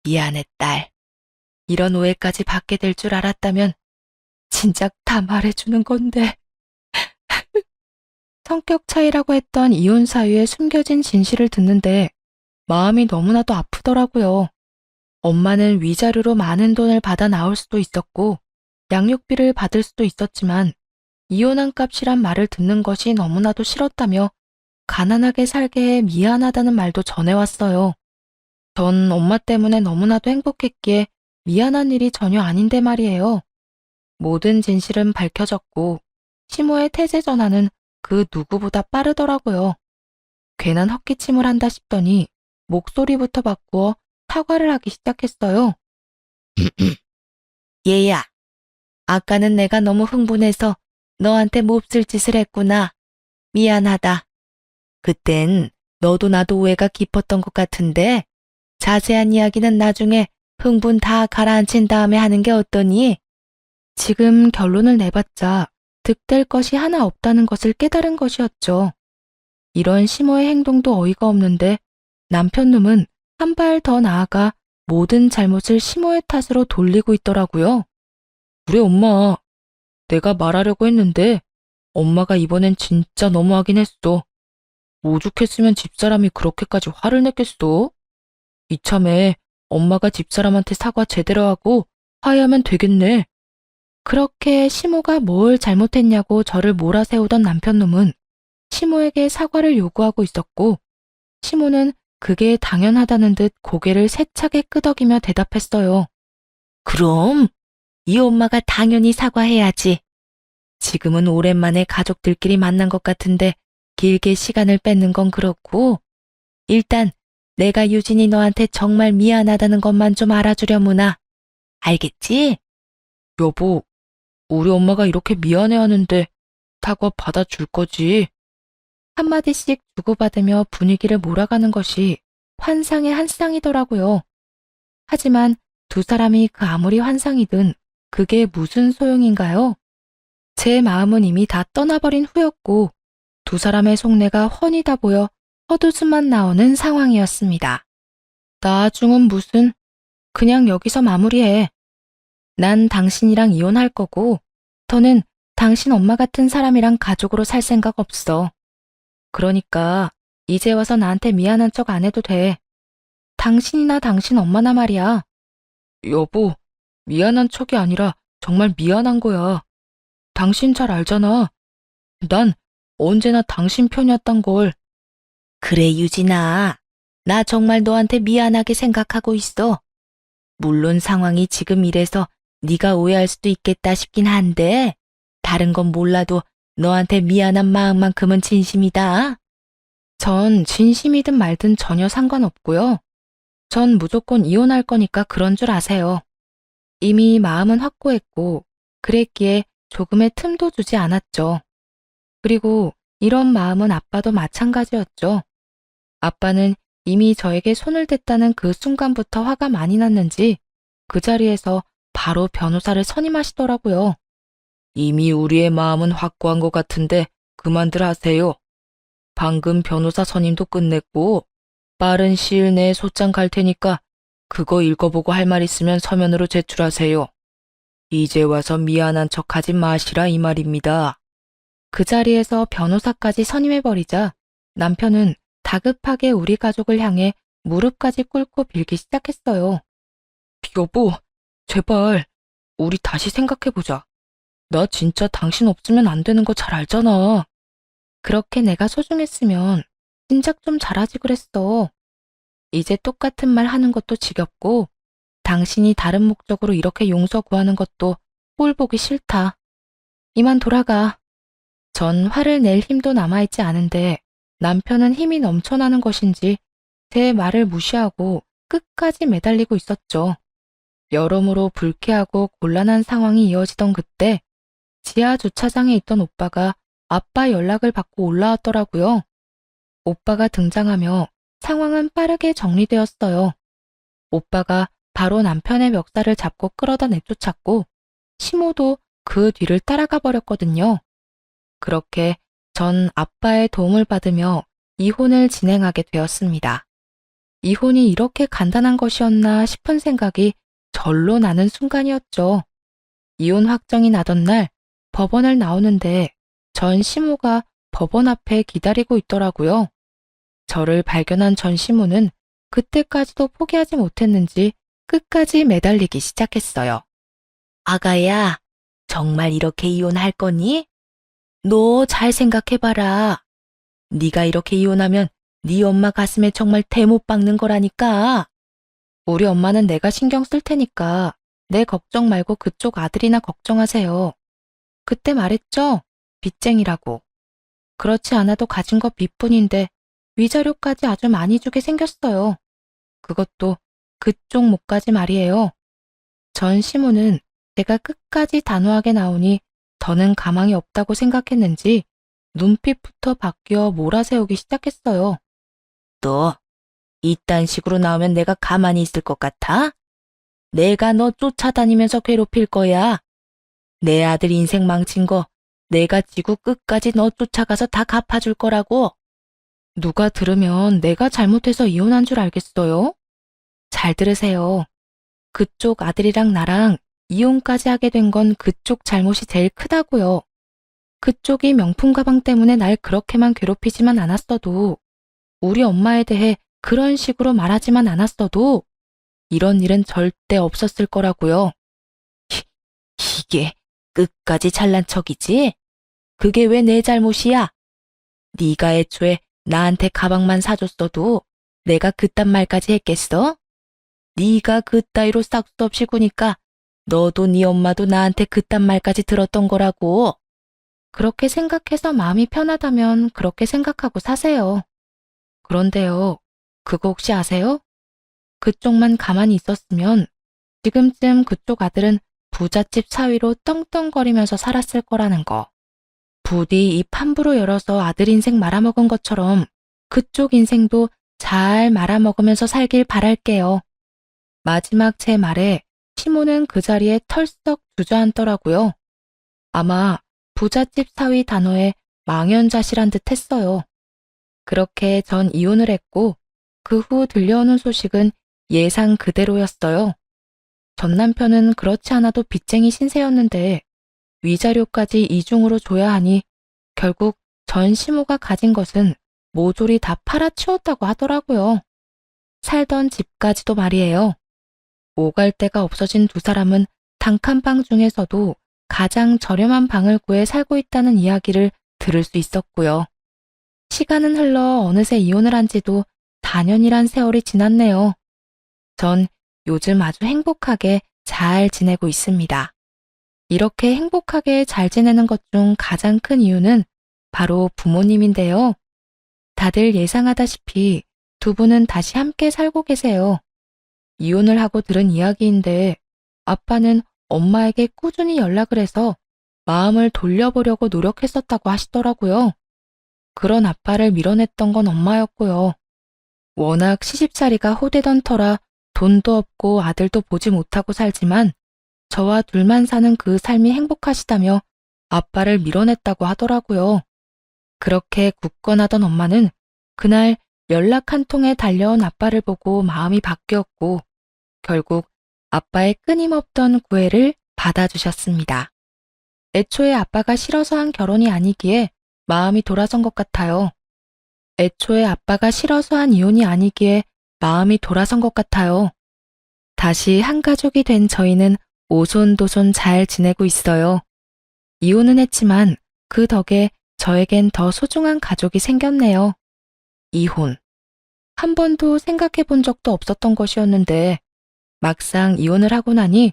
미안해, 딸. 이런 오해까지 받게 될 줄 알았다면 진작 다 말해주는 건데. 성격 차이라고 했던 이혼 사유에 숨겨진 진실을 듣는데 마음이 너무나도 아프더라고요. 엄마는 위자료로 많은 돈을 받아 나올 수도 있었고 양육비를 받을 수도 있었지만 이혼한 값이란 말을 듣는 것이 너무나도 싫었다며 가난하게 살게 해 미안하다는 말도 전해왔어요. 전 엄마 때문에 너무나도 행복했기에 미안한 일이 전혀 아닌데 말이에요. 모든 진실은 밝혀졌고 시모의 태세 전환은 그 누구보다 빠르더라고요. 괜한 헛기침을 한다 싶더니 목소리부터 바꾸어 사과를 하기 시작했어요. 얘야, 아까는 내가 너무 흥분해서 너한테 몹쓸 짓을 했구나. 미안하다. 그땐 너도 나도 오해가 깊었던 것 같은데 자세한 이야기는 나중에 흥분 다 가라앉힌 다음에 하는 게 어떠니? 지금 결론을 내봤자 득될 것이 하나 없다는 것을 깨달은 것이었죠. 이런 시모의 행동도 어이가 없는데 남편 놈은 한 발 더 나아가 모든 잘못을 시모의 탓으로 돌리고 있더라고요. 우리 엄마, 내가 말하려고 했는데 엄마가 이번엔 진짜 너무하긴 했어. 오죽했으면 집사람이 그렇게까지 화를 냈겠어? 이참에 엄마가 집사람한테 사과 제대로 하고 화해하면 되겠네. 그렇게 시모가 뭘 잘못했냐고 저를 몰아세우던 남편놈은 시모에게 사과를 요구하고 있었고, 시모는 그게 당연하다는 듯 고개를 세차게 끄덕이며 대답했어요. 그럼 이 엄마가 당연히 사과해야지. 지금은 오랜만에 가족들끼리 만난 것 같은데 길게 시간을 뺏는 건 그렇고, 일단 내가 유진이 너한테 정말 미안하다는 것만 좀 알아주려무나. 알겠지? 여보, 우리 엄마가 이렇게 미안해하는데 사과 받아줄 거지? 한마디씩 주고받으며 분위기를 몰아가는 것이 환상의 한 쌍이더라고요. 하지만 두 사람이 그 아무리 환상이든 그게 무슨 소용인가요? 제 마음은 이미 다 떠나버린 후였고 두 사람의 속내가 훤히 다 보여 헛웃음만 나오는 상황이었습니다. 나중은 무슨, 그냥 여기서 마무리해. 난 당신이랑 이혼할 거고 더는 당신 엄마 같은 사람이랑 가족으로 살 생각 없어. 그러니까 이제 와서 나한테 미안한 척 안 해도 돼. 당신이나 당신 엄마나 말이야. 여보, 미안한 척이 아니라 정말 미안한 거야. 당신 잘 알잖아. 난 언제나 당신 편이었단 걸. 그래, 유진아. 나 정말 너한테 미안하게 생각하고 있어. 물론 상황이 지금 이래서 네가 오해할 수도 있겠다 싶긴 한데 다른 건 몰라도 너한테 미안한 마음만큼은 진심이다. 전 진심이든 말든 전혀 상관없고요. 전 무조건 이혼할 거니까 그런 줄 아세요. 이미 마음은 확고했고 그랬기에 조금의 틈도 주지 않았죠. 그리고 이런 마음은 아빠도 마찬가지였죠. 아빠는 이미 저에게 손을 댔다는 그 순간부터 화가 많이 났는지 그 자리에서 바로 변호사를 선임하시더라고요. 이미 우리의 마음은 확고한 것 같은데 그만들 하세요. 방금 변호사 선임도 끝냈고 빠른 시일 내에 소장 갈 테니까 그거 읽어보고 할 말 있으면 서면으로 제출하세요. 이제 와서 미안한 척하지 마시라 이 말입니다. 그 자리에서 변호사까지 선임해버리자 남편은 다급하게 우리 가족을 향해 무릎까지 꿇고 빌기 시작했어요. 여보, 제발 우리 다시 생각해보자. 나 진짜 당신 없으면 안 되는 거 잘 알잖아. 그렇게 내가 소중했으면 진작 좀 잘하지 그랬어. 이제 똑같은 말 하는 것도 지겹고 당신이 다른 목적으로 이렇게 용서 구하는 것도 꼴 보기 싫다. 이만 돌아가. 전 화를 낼 힘도 남아있지 않은데 남편은 힘이 넘쳐나는 것인지 제 말을 무시하고 끝까지 매달리고 있었죠. 여러모로 불쾌하고 곤란한 상황이 이어지던 그때 지하 주차장에 있던 오빠가 아빠 연락을 받고 올라왔더라고요. 오빠가 등장하며 상황은 빠르게 정리되었어요. 오빠가 바로 남편의 멱살을 잡고 끌어다 내쫓았고 시모도 그 뒤를 따라가 버렸거든요. 그렇게 전 아빠의 도움을 받으며 이혼을 진행하게 되었습니다. 이혼이 이렇게 간단한 것이었나 싶은 생각이 절로 나는 순간이었죠. 이혼 확정이 나던 날 법원을 나오는데 전 시모가 법원 앞에 기다리고 있더라고요. 저를 발견한 전 시모는 그때까지도 포기하지 못했는지 끝까지 매달리기 시작했어요. 아가야, 정말 이렇게 이혼할 거니? 너 잘 생각해봐라. 네가 이렇게 이혼하면 네 엄마 가슴에 정말 대못 박는 거라니까. 우리 엄마는 내가 신경 쓸 테니까 내 걱정 말고 그쪽 아들이나 걱정하세요. 그때 말했죠? 빚쟁이라고. 그렇지 않아도 가진 것 빚뿐인데 위자료까지 아주 많이 주게 생겼어요. 그것도 그쪽 목까지 말이에요. 전 시모는 제가 끝까지 단호하게 나오니 더는 가망이 없다고 생각했는지 눈빛부터 바뀌어 몰아세우기 시작했어요. 너 이딴 식으로 나오면 내가 가만히 있을 것 같아? 내가 너 쫓아다니면서 괴롭힐 거야. 내 아들 인생 망친 거 내가 지구 끝까지 너 쫓아가서 다 갚아줄 거라고. 누가 들으면 내가 잘못해서 이혼한 줄 알겠어요? 잘 들으세요. 그쪽 아들이랑 나랑 이혼까지 하게 된 건 그쪽 잘못이 제일 크다고요. 그쪽이 명품 가방 때문에 날 그렇게만 괴롭히지만 않았어도, 우리 엄마에 대해 그런 식으로 말하지만 않았어도 이런 일은 절대 없었을 거라고요. 이게 끝까지 잘난 척이지? 그게 왜 내 잘못이야? 네가 애초에 나한테 가방만 사줬어도 내가 그딴 말까지 했겠어? 네가 그따위로 싹수 없이 구니까 너도 네 엄마도 나한테 그딴 말까지 들었던 거라고. 그렇게 생각해서 마음이 편하다면 그렇게 생각하고 사세요. 그런데요, 그거 혹시 아세요? 그쪽만 가만히 있었으면 지금쯤 그쪽 아들은 부잣집 사위로 떵떵거리면서 살았을 거라는 거. 부디 입 함부로 열어서 아들 인생 말아먹은 것처럼 그쪽 인생도 잘 말아먹으면서 살길 바랄게요. 마지막 제 말에 시모는 그 자리에 털썩 주저앉더라고요. 아마 부잣집 사위 단어에 망연자실한 듯 했어요. 그렇게 전 이혼을 했고 그 후 들려오는 소식은 예상 그대로였어요. 전 남편은 그렇지 않아도 빚쟁이 신세였는데 위자료까지 이중으로 줘야 하니 결국 전 시모가 가진 것은 모조리 다 팔아치웠다고 하더라고요. 살던 집까지도 말이에요. 오갈 데가 없어진 두 사람은 단칸방 중에서도 가장 저렴한 방을 구해 살고 있다는 이야기를 들을 수 있었고요. 시간은 흘러 어느새 이혼을 한 지도 4년이란 세월이 지났네요. 전 요즘 아주 행복하게 잘 지내고 있습니다. 이렇게 행복하게 잘 지내는 것 중 가장 큰 이유는 바로 부모님인데요. 다들 예상하다시피 두 분은 다시 함께 살고 계세요. 이혼을 하고 들은 이야기인데 아빠는 엄마에게 꾸준히 연락을 해서 마음을 돌려보려고 노력했었다고 하시더라고요. 그런 아빠를 밀어냈던 건 엄마였고요. 워낙 시집살이가 호되던 터라 돈도 없고 아들도 보지 못하고 살지만 저와 둘만 사는 그 삶이 행복하시다며 아빠를 밀어냈다고 하더라고요. 그렇게 굳건하던 엄마는 그날 연락 한 통에 달려온 아빠를 보고 마음이 바뀌었고 결국 아빠의 끊임없던 구애를 받아주셨습니다. 애초에 아빠가 싫어서 한 결혼이 아니기에 마음이 돌아선 것 같아요. 애초에 아빠가 싫어서 한 이혼이 아니기에 마음이 돌아선 것 같아요. 다시 한 가족이 된 저희는 오손도손 잘 지내고 있어요. 이혼은 했지만 그 덕에 저에겐 더 소중한 가족이 생겼네요. 이혼. 한 번도 생각해 본 적도 없었던 것이었는데 막상 이혼을 하고 나니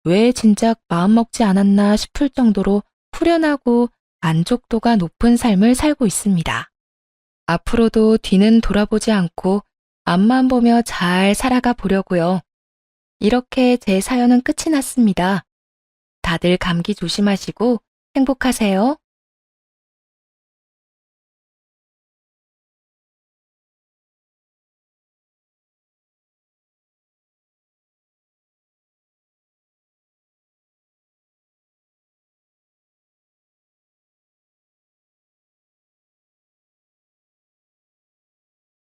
왜 진작 마음먹지 않았나 싶을 정도로 후련하고 만족도가 높은 삶을 살고 있습니다. 앞으로도 뒤는 돌아보지 않고 앞만 보며 잘 살아가 보려고요. 이렇게 제 사연은 끝이 났습니다. 다들 감기 조심하시고 행복하세요.